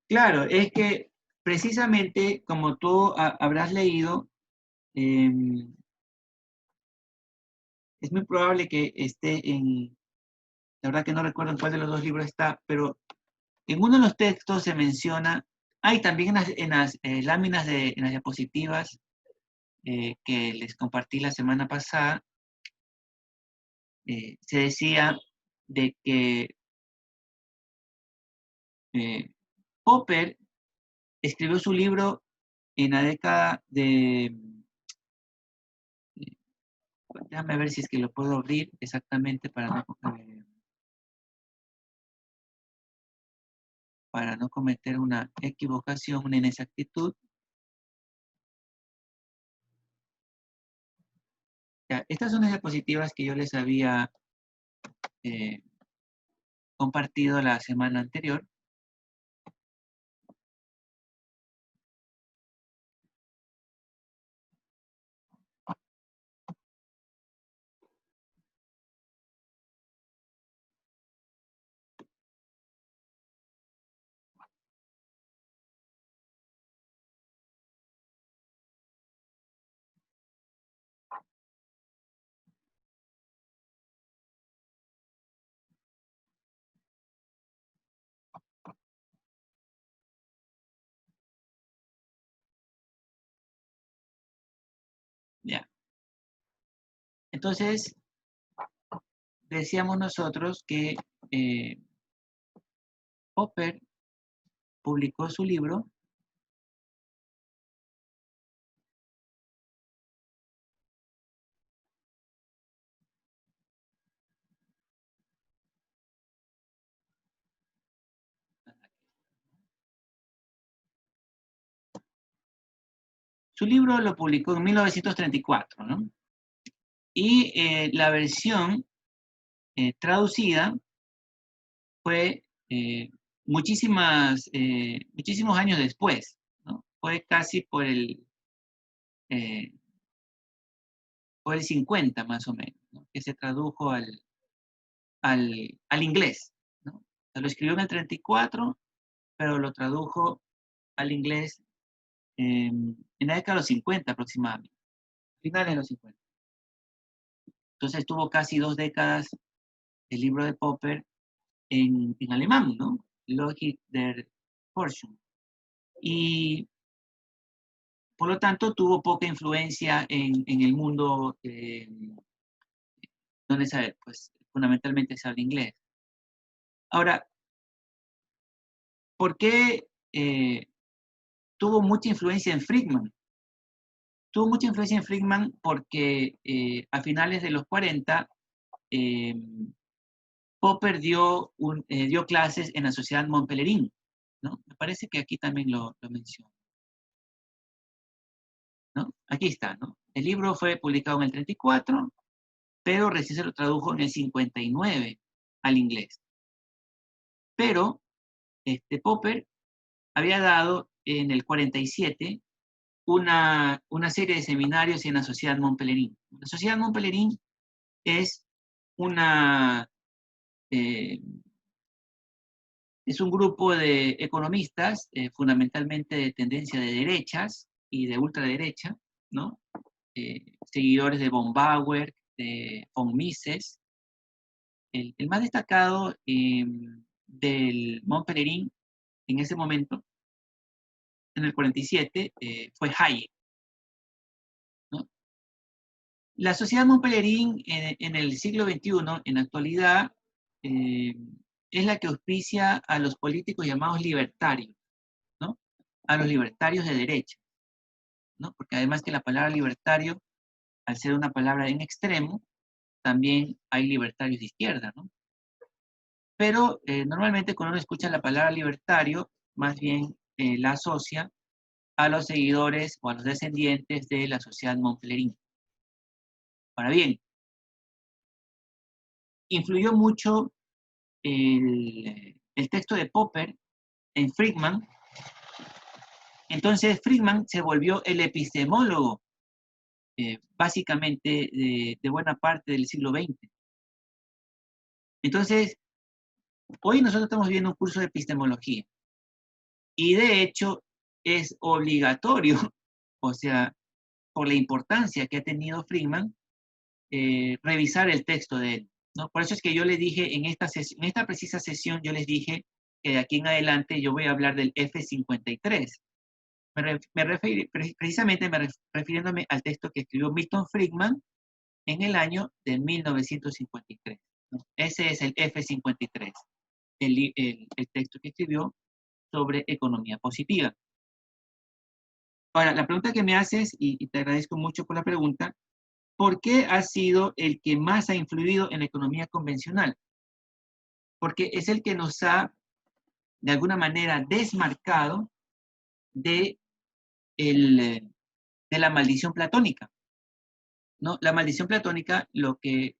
Claro, es que precisamente como tú habrás leído, eh, es muy probable que esté la verdad que no recuerdo en cuál de los dos libros está, pero en uno de los textos se menciona, hay también en las láminas en las diapositivas que les compartí la semana pasada, se decía de que eh, Popper escribió su libro en la década déjame ver si es que lo puedo abrir exactamente para no cometer una equivocación, una inexactitud. Ya, estas son las diapositivas que yo les había eh, compartido la semana anterior. Ya. Entonces, decíamos nosotros que Popper publicó su libro Su libro lo publicó en 1934, ¿no? Y la versión traducida fue muchísimos años después, ¿no? Fue casi eh, por el 50 más o menos, ¿no? Que se tradujo al inglés, ¿no? O sea, lo escribió en el 34, pero lo tradujo al inglés en la década de los 50 aproximadamente, finales de los 50. Entonces tuvo casi 2 décadas el libro de Popper en alemán, ¿no? Logik der Forschung. Y por lo tanto tuvo poca influencia en el mundo donde pues, fundamentalmente se habla inglés. Ahora, ¿por qué tuvo mucha influencia en Friedman? Tuvo mucha influencia en Friedman porque a finales de los 40 eh, Popper dio clases en la Sociedad Montpellerin, ¿no? Me parece que aquí también lo menciono, ¿no? Aquí está, ¿no? El libro fue publicado en el 34, pero recién se lo tradujo en el 59 al inglés. Pero Popper había dado en el 47 una serie de seminarios en la Sociedad Montpellerin. La Sociedad Montpellerin es eh, es un grupo de economistas, fundamentalmente de tendencia de derechas y de ultraderecha, ¿no? Seguidores de von Bauer, de von Mises. El más destacado del Montpellerin en ese momento, en el 47, fue Hayek, ¿no? La sociedad Montpellerin en el siglo XXI, en la actualidad, eh, es la que auspicia a los políticos llamados libertarios, ¿no? A los libertarios de derecha, ¿no? Porque además que la palabra libertario, al ser una palabra en extremo, también hay libertarios de izquierda, ¿no? Pero normalmente cuando uno escucha la palabra libertario, más bien la asocia a los seguidores o a los descendientes de la sociedad Montpellerin. Ahora bien, influyó mucho el texto de Popper en Friedman. Entonces Friedman se volvió el epistemólogo, básicamente, de buena parte del siglo XX. Entonces, hoy nosotros estamos viendo un curso de epistemología y de hecho es obligatorio, o sea, por la importancia que ha tenido Friedman, revisar el texto de él, ¿no? Por eso es que yo les dije en esta precisa sesión, yo les dije que de aquí en adelante yo voy a hablar del F53. Precisamente refiriéndome al texto que escribió Milton Friedman en el año de 1953, ¿no? Ese es el F53, el texto que escribió sobre economía positiva. Ahora, la pregunta que me haces, y te agradezco mucho por la pregunta, ¿por qué ha sido el que más ha influido en la economía convencional? Porque es el que nos ha, de alguna manera, desmarcado de, de la maldición platónica, ¿no? La maldición platónica, lo que,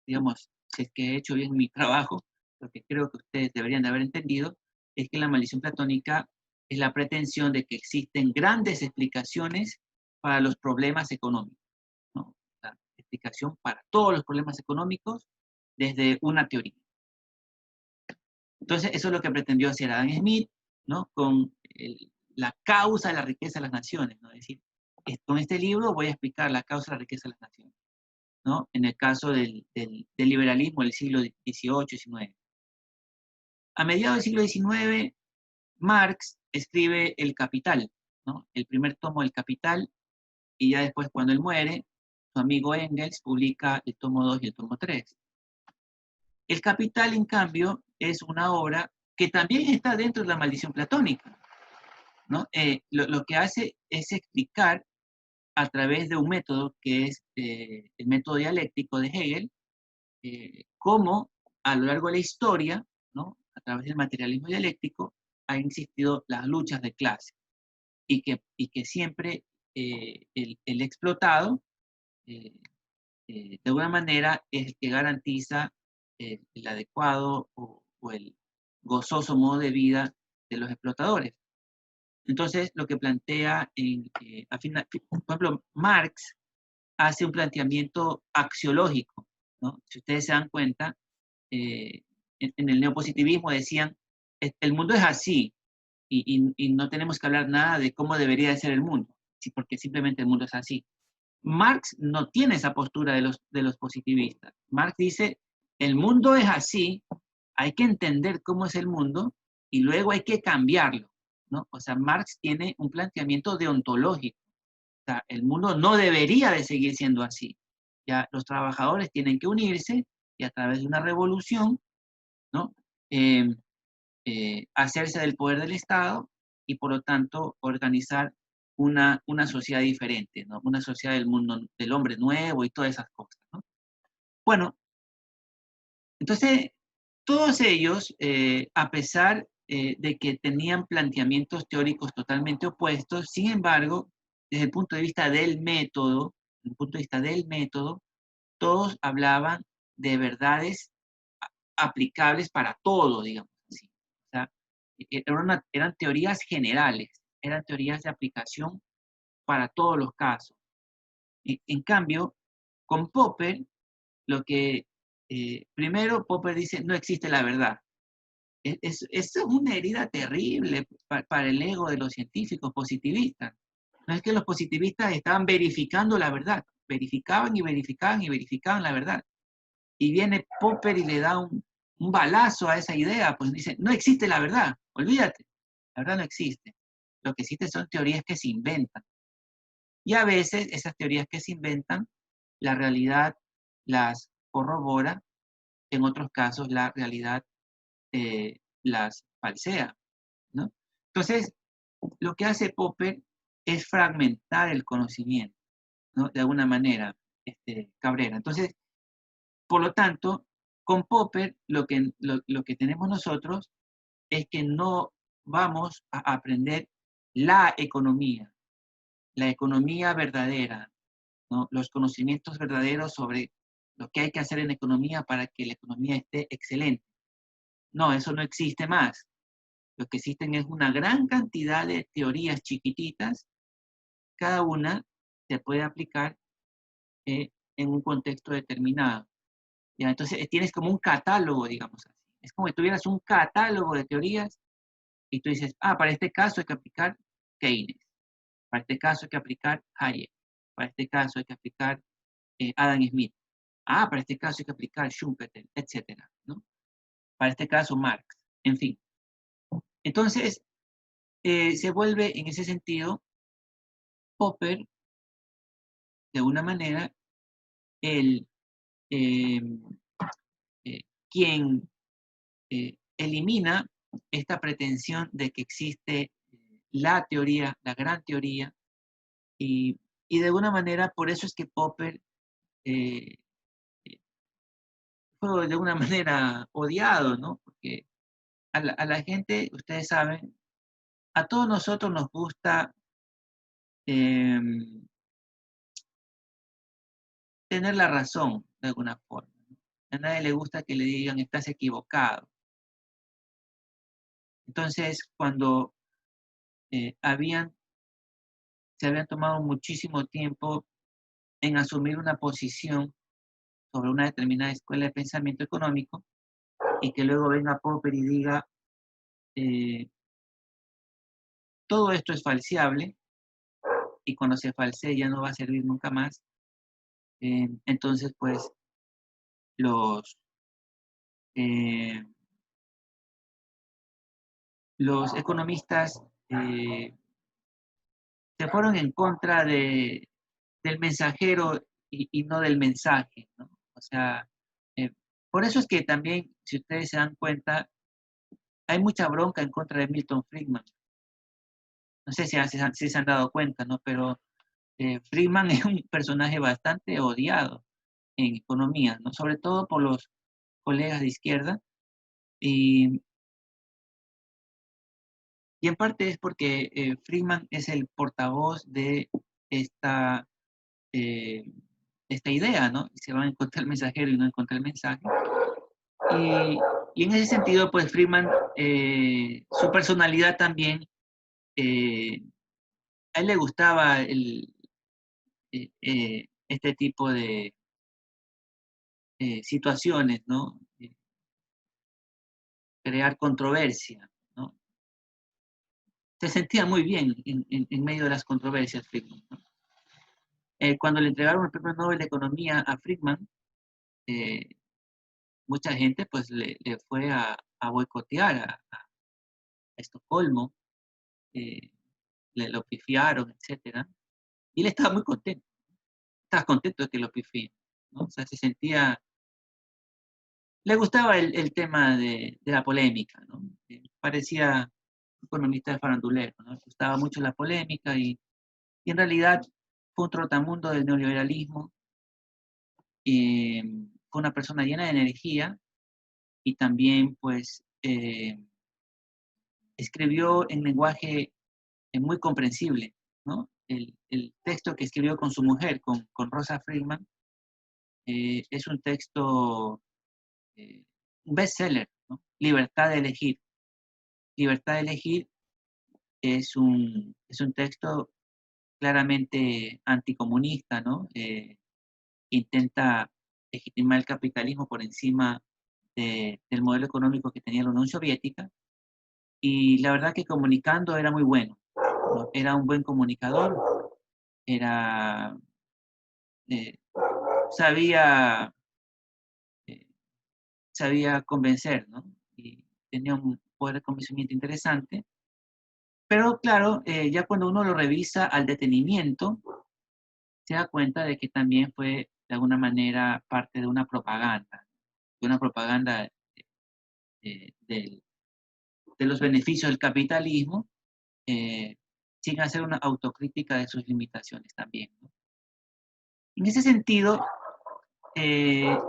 digamos, si es que he hecho bien mi trabajo, lo que creo que ustedes deberían de haber entendido, es que la maldición platónica es la pretensión de que existen grandes explicaciones para los problemas económicos, ¿no? La explicación para todos los problemas económicos desde una teoría. Entonces, eso es lo que pretendió hacer Adam Smith, ¿no? Con la causa de la riqueza de las naciones, ¿no? Es decir, con este libro voy a explicar la causa de la riqueza de las naciones, ¿no? En el caso del liberalismo del siglo XVIII, XIX. A mediados del siglo XIX, Marx escribe El Capital, ¿no? El primer tomo del Capital, y ya después, cuando él muere, su amigo Engels publica el tomo 2 y el tomo 3. El Capital, en cambio, es una obra que también está dentro de la maldición platónica, ¿no? Lo que hace es explicar a través de un método que es el método dialéctico de Hegel, cómo a lo largo de la historia, ¿no? A través del materialismo dialéctico, han existido las luchas de clase y que siempre el explotado, eh, de alguna manera, es el que garantiza el adecuado o el gozoso modo de vida de los explotadores. Entonces, lo que plantea, por ejemplo, Marx hace un planteamiento axiológico, ¿no? Si ustedes se dan cuenta, en el neopositivismo decían, el mundo es así y no tenemos que hablar nada de cómo debería de ser el mundo, sí, porque simplemente el mundo es así. Marx no tiene esa postura de los positivistas. Marx dice, el mundo es así, hay que entender cómo es el mundo y luego hay que cambiarlo, ¿no? O sea, Marx tiene un planteamiento deontológico. O sea, el mundo no debería de seguir siendo así. Ya los trabajadores tienen que unirse y a través de una revolución, ¿no? Eh, hacerse del poder del Estado y por lo tanto organizar una sociedad diferente, ¿no? Una sociedad del mundo, del hombre nuevo y todas esas cosas, ¿no? Bueno, entonces todos ellos, a pesar de que tenían planteamientos teóricos totalmente opuestos, sin embargo, desde el punto de vista del método, desde el punto de vista del método, todos hablaban de verdades aplicables para todo, digamos así. O sea, eran teorías generales, eran teorías de aplicación para todos los casos. En cambio, con Popper, lo que primero Popper dice, no existe la verdad. Es una herida terrible para el ego de los científicos positivistas. No es que los positivistas estaban verificando la verdad, verificaban y verificaban y verificaban la verdad. Y viene Popper y le da un balazo a esa idea, pues dice, no existe la verdad, olvídate, la verdad no existe. Lo que existe son teorías que se inventan. Y a veces esas teorías que se inventan, la realidad las corrobora, en otros casos la realidad las falsea, ¿no? Entonces, lo que hace Popper es fragmentar el conocimiento, ¿no? De alguna manera, Cabrera. Entonces, por lo tanto, con Popper lo que tenemos nosotros es que no vamos a aprender la economía verdadera, ¿no? Los conocimientos verdaderos sobre lo que hay que hacer en economía para que la economía esté excelente. No, eso no existe más. Lo que existen es una gran cantidad de teorías chiquititas, cada una se puede aplicar en un contexto determinado. ¿Ya? Entonces tienes como un catálogo, digamos así. Es como si tuvieras un catálogo de teorías y tú dices, para este caso hay que aplicar Keynes, para este caso hay que aplicar Hayek, para este caso hay que aplicar Adam Smith, para este caso hay que aplicar Schumpeter, etcétera, ¿no? Para este caso Marx, en fin. Entonces, se vuelve en ese sentido Popper, de una manera, el eh, quien elimina esta pretensión de que existe la teoría, la gran teoría, y de alguna manera por eso es que Popper eh, fue de alguna manera odiado, ¿no? Porque a la gente, ustedes saben, a todos nosotros nos gusta eh, tener la razón de alguna forma, ¿no? A nadie le gusta que le digan estás equivocado. Entonces, cuando se habían tomado muchísimo tiempo en asumir una posición sobre una determinada escuela de pensamiento económico y que luego venga Popper y diga, eh, todo esto es falseable y cuando se falsee ya no va a servir nunca más. Entonces, pues, los, eh, los economistas se fueron en contra del mensajero y no del mensaje, ¿no? O sea, eh, por eso es que también, si ustedes se dan cuenta, hay mucha bronca en contra de Milton Friedman. No sé si se han dado cuenta, ¿no? Pero Friedman es un personaje bastante odiado en economía, ¿no? Sobre todo por los colegas de izquierda. Y, y en parte es porque Friedman es el portavoz de esta, eh, esta idea, ¿no? Se va a encontrar el mensajero y no encontrar el mensaje. Y en ese sentido, pues Friedman, su personalidad también, a él le gustaba este tipo de situaciones, ¿no? Crear controversia, ¿no? Se sentía muy bien en medio de las controversias, Friedman, ¿no? Cuando le entregaron el premio Nobel de Economía a Friedman, eh, mucha gente pues le fue a boicotear a Estocolmo, eh, le lo pifiaron, etcétera, y él estaba muy contento, estaba contento de que lo pifien, ¿no? O sea, se sentía, le gustaba el tema de la polémica, ¿no? Parecía un economista de farandulero, ¿no? Le gustaba mucho la polémica y en realidad fue un trotamundo del neoliberalismo, y fue una persona llena de energía y también pues escribió en lenguaje muy comprensible, ¿no? El texto que escribió con su mujer, con Rosa Friedman, es un texto, un bestseller, ¿no? Libertad de elegir. Libertad de elegir es un texto claramente anticomunista, ¿no? Intenta legitimar el capitalismo por encima del modelo económico que tenía la Unión Soviética. Y la verdad que comunicando era muy bueno, ¿no? Era un buen comunicador, era, eh, sabía, eh, sabía convencer, ¿no? Y tenía un poder de convencimiento interesante. Pero claro, ya cuando uno lo revisa al detenimiento, se da cuenta de que también fue de alguna manera parte de una propaganda eh, del- de los beneficios del capitalismo, eh, sin hacer una autocrítica de sus limitaciones también, ¿no? En ese sentido,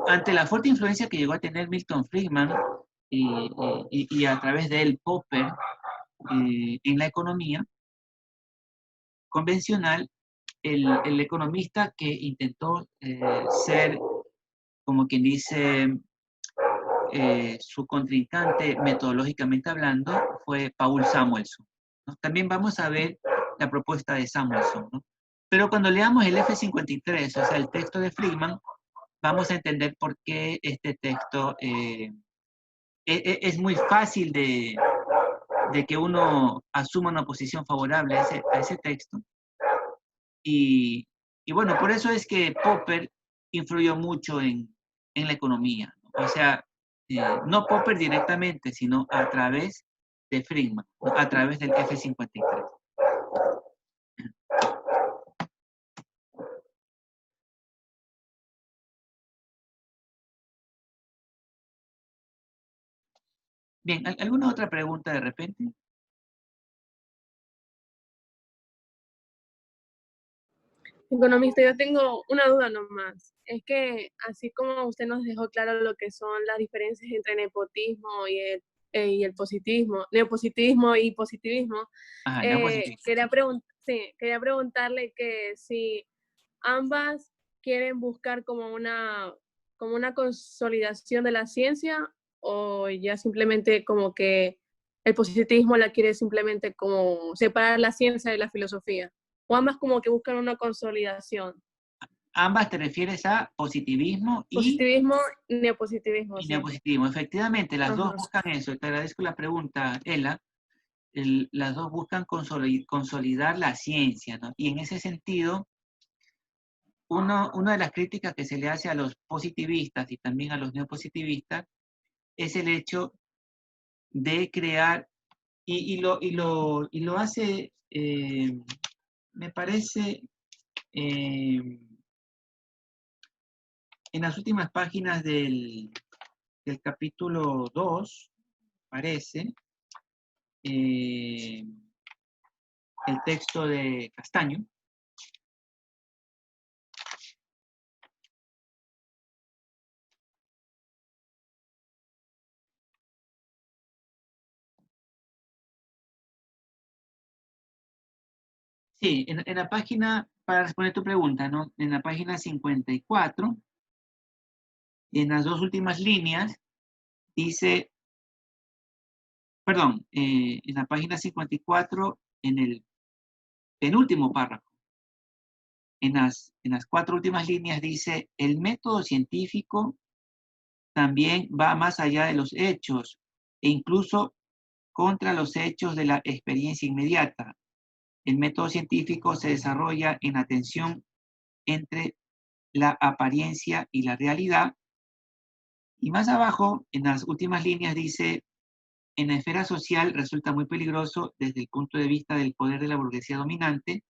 ante la fuerte influencia que llegó a tener Milton Friedman y a través de él Popper en la economía convencional, el economista que intentó ser, como quien dice, su contrincante metodológicamente hablando fue Paul Samuelson, ¿no? También vamos a ver la propuesta de Samuelson, ¿no? Pero cuando leamos el F53, o sea, el texto de Friedman, vamos a entender por qué este texto es muy fácil de que uno asuma una posición favorable a ese texto. Y, y bueno, por eso es que Popper influyó mucho en la economía, ¿no? O sea, no Popper directamente, sino a través de Friedman, ¿no? A través del F53. Bien, ¿alguna otra pregunta de repente? Economista, yo tengo una duda nomás. Es que así como usted nos dejó claro lo que son las diferencias entre nepotismo y el positivismo, neopositivismo y positivismo, Ajá, neopositivismo. sí, quería preguntarle que si ambas quieren buscar como una consolidación de la ciencia o ya simplemente como que el positivismo la quiere simplemente como separar la ciencia de la filosofía. O ambas como que buscan una consolidación. Ambas te refieres a positivismo Positivismo, neopositivismo, y sí. neopositivismo. Efectivamente, las dos Ajá. buscan eso. Te agradezco la pregunta, Ela. Las dos buscan consolidar la ciencia, ¿no? Y en ese sentido, una de las críticas que se le hace a los positivistas y también a los neopositivistas es el hecho de crear, y lo hace, me parece, en las últimas páginas del capítulo 2 parece, eh, el texto de Castaño. Sí, en la página, para responder tu pregunta, ¿no? En la página 54, en las dos últimas líneas, dice, perdón, en la página 54, en el penúltimo párrafo, en las cuatro últimas líneas dice, el método científico también va más allá de los hechos e incluso contra los hechos de la experiencia inmediata. El método científico se desarrolla en la tensión entre la apariencia y la realidad. Y más abajo, en las últimas líneas, dice, en la esfera social resulta muy peligroso desde el punto de vista del poder de la burguesía dominante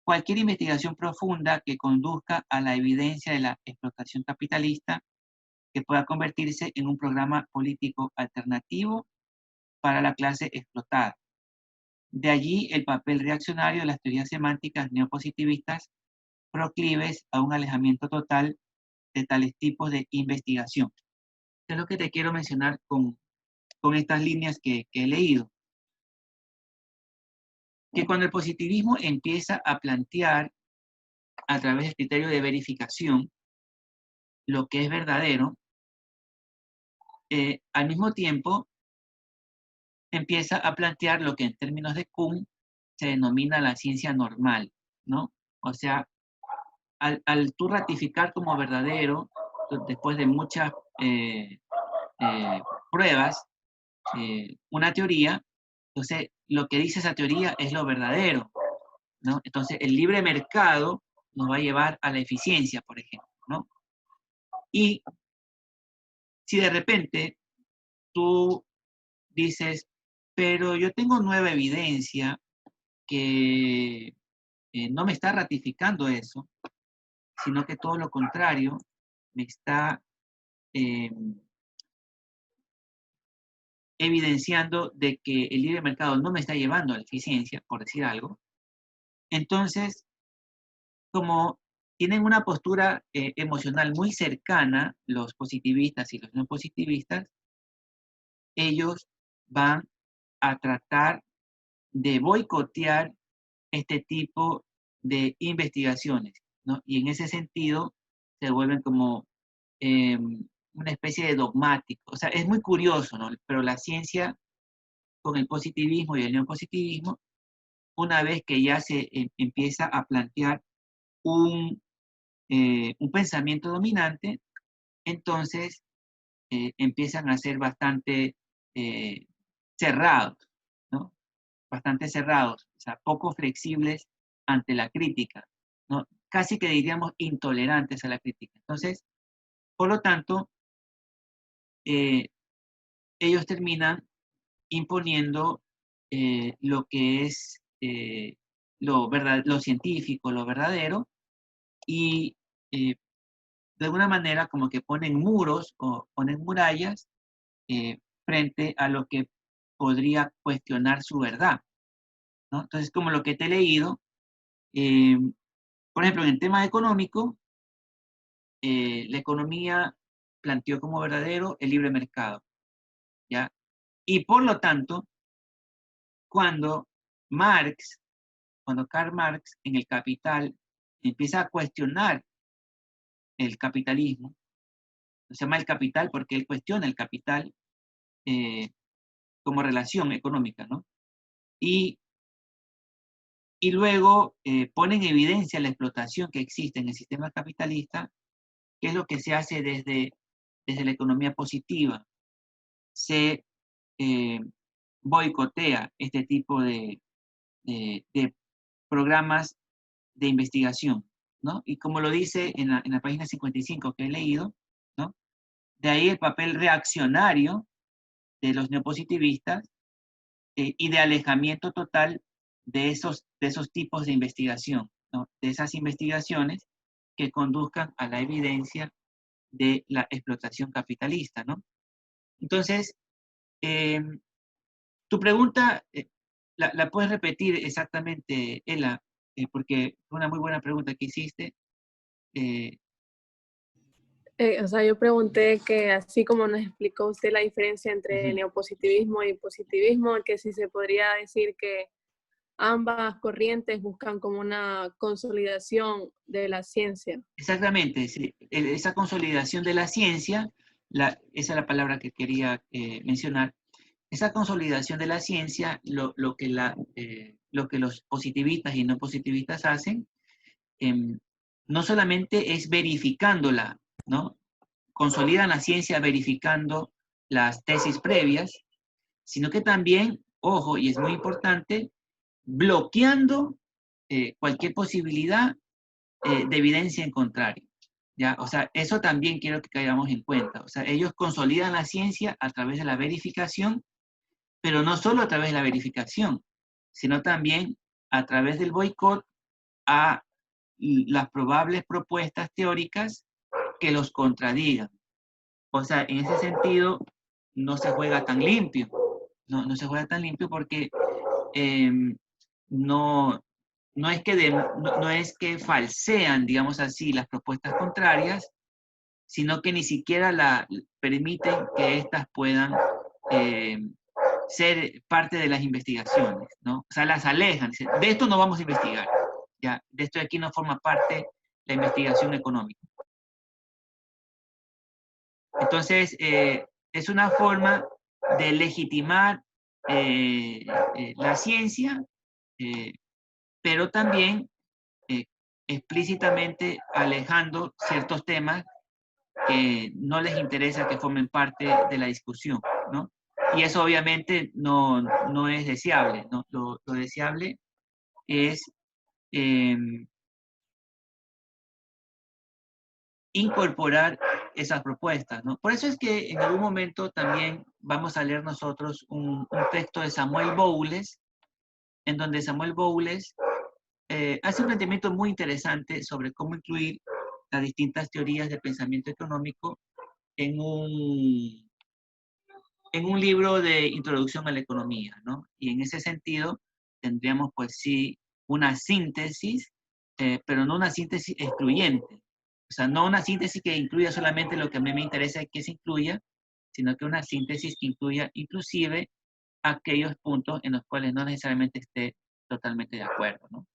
cualquier investigación profunda que conduzca a la evidencia de la explotación capitalista que pueda convertirse en un programa político alternativo para la clase explotada. De allí el papel reaccionario de las teorías semánticas neopositivistas proclives a un alejamiento total de tales tipos de investigación. Esto es lo que te quiero mencionar con estas líneas que he leído. Que cuando el positivismo empieza a plantear a través del criterio de verificación lo que es verdadero, al mismo tiempo empieza a plantear lo que en términos de Kuhn se denomina la ciencia normal, ¿no? O sea, al tú ratificar como verdadero, después de muchas pruebas, una teoría, entonces lo que dice esa teoría es lo verdadero, ¿no? Entonces el libre mercado nos va a llevar a la eficiencia, por ejemplo, ¿no? Y si de repente tú dices, pero yo tengo nueva evidencia que no me está ratificando eso, sino que todo lo contrario, me está eh, evidenciando de que el libre mercado no me está llevando a la eficiencia, por decir algo. Entonces, como tienen una postura emocional muy cercana, los positivistas y los no positivistas, ellos van a tratar de boicotear este tipo de investigaciones, ¿no? Y en ese sentido se vuelven como una especie de dogmático. O sea, es muy curioso, ¿no? Pero la ciencia con el positivismo y el neopositivismo, una vez que ya se empieza a plantear un pensamiento dominante, entonces empiezan a ser bastante eh, cerrados, ¿no? Bastante cerrados, o sea, poco flexibles ante la crítica, ¿no? Casi que diríamos intolerantes a la crítica. Entonces, por lo tanto, eh, ellos terminan imponiendo lo que es lo científico, lo verdadero, y eh, de alguna manera como que ponen muros o ponen murallas frente a lo que podría cuestionar su verdad, ¿no? Entonces, como lo que te he leído, eh, por ejemplo, en el tema económico, la economía planteó como verdadero el libre mercado, ¿ya? Y por lo tanto, cuando Marx, cuando Karl Marx en el Capital empieza a cuestionar el capitalismo, se llama el capital porque él cuestiona el capital eh, como relación económica, ¿no? Y, y luego pone en evidencia la explotación que existe en el sistema capitalista, que es lo que se hace desde la economía positiva. Se eh, boicotea este tipo de programas de investigación, ¿no? Y como lo dice en la página 55 que he leído, ¿no? De ahí el papel reaccionario de los neopositivistas y de alejamiento total de esos tipos de investigación, ¿no? De esas investigaciones que conduzcan a la evidencia de la explotación capitalista, ¿no? Entonces, eh, tu pregunta la puedes repetir exactamente, Ela, porque fue una muy buena pregunta que hiciste. Eh, O sea, yo pregunté que así como nos explicó usted la diferencia entre Ujú. neopositivismo y positivismo, que si se podría decir que ambas corrientes buscan como una consolidación de la ciencia. Exactamente, sí. Esa consolidación de la ciencia, esa es la palabra que quería mencionar. Esa consolidación de la ciencia, lo que los positivistas y no positivistas hacen, no solamente es verificándola, ¿no? Consolidan la ciencia verificando las tesis previas, sino que también, ojo, y es muy importante, bloqueando cualquier posibilidad de evidencia en contrario. ¿Ya? O sea, eso también quiero que caigamos en cuenta. O sea, ellos consolidan la ciencia a través de la verificación, pero no solo a través de la verificación, sino también a través del boicot a las probables propuestas teóricas que los contradigan. O sea, en ese sentido, no se juega tan limpio. No se juega tan limpio porque no, no es que falsean, digamos así, las propuestas contrarias, sino que ni siquiera permiten que éstas puedan ser parte de las investigaciones, ¿no? O sea, las alejan. Dicen, de esto no vamos a investigar. Ya, de esto de aquí no forma parte la investigación económica. Entonces, es una forma de legitimar la ciencia, pero también explícitamente alejando ciertos temas que no les interesa que formen parte de la discusión, ¿no? Y eso obviamente no es deseable, ¿no? Lo deseable es incorporar esas propuestas, ¿no? Por eso es que en algún momento también vamos a leer nosotros un texto de Samuel Bowles, en donde Samuel Bowles hace un planteamiento muy interesante sobre cómo incluir las distintas teorías de pensamiento económico en un libro de introducción a la economía, ¿no? Y en ese sentido tendríamos pues sí una síntesis, pero no una síntesis excluyente. O sea, no una síntesis que incluya solamente lo que a mí me interesa que se incluya, sino que una síntesis que incluya inclusive aquellos puntos en los cuales no necesariamente esté totalmente de acuerdo, ¿no?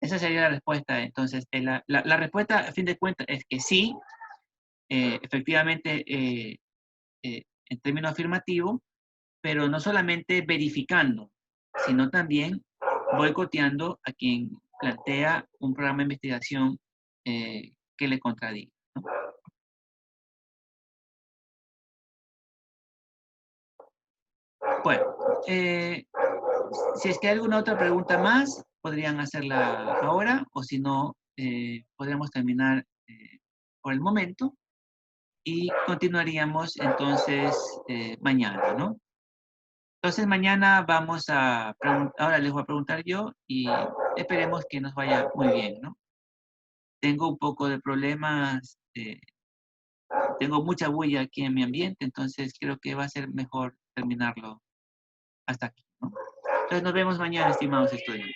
Esa sería la respuesta. Entonces, la respuesta, a fin de cuentas, es que sí, efectivamente, en términos afirmativos, pero no solamente verificando, sino también boicoteando a quien plantea un programa de investigación que le contradiga, ¿no? Bueno, si es que hay alguna otra pregunta más, podrían hacerla ahora, o si no, podríamos terminar por el momento y continuaríamos entonces mañana, ¿no? Entonces mañana vamos a preguntar, ahora les voy a preguntar yo y esperemos que nos vaya muy bien, ¿no? Tengo un poco de problemas, tengo mucha bulla aquí en mi ambiente, entonces creo que va a ser mejor terminarlo hasta aquí, ¿no? Entonces nos vemos mañana, estimados estudiantes.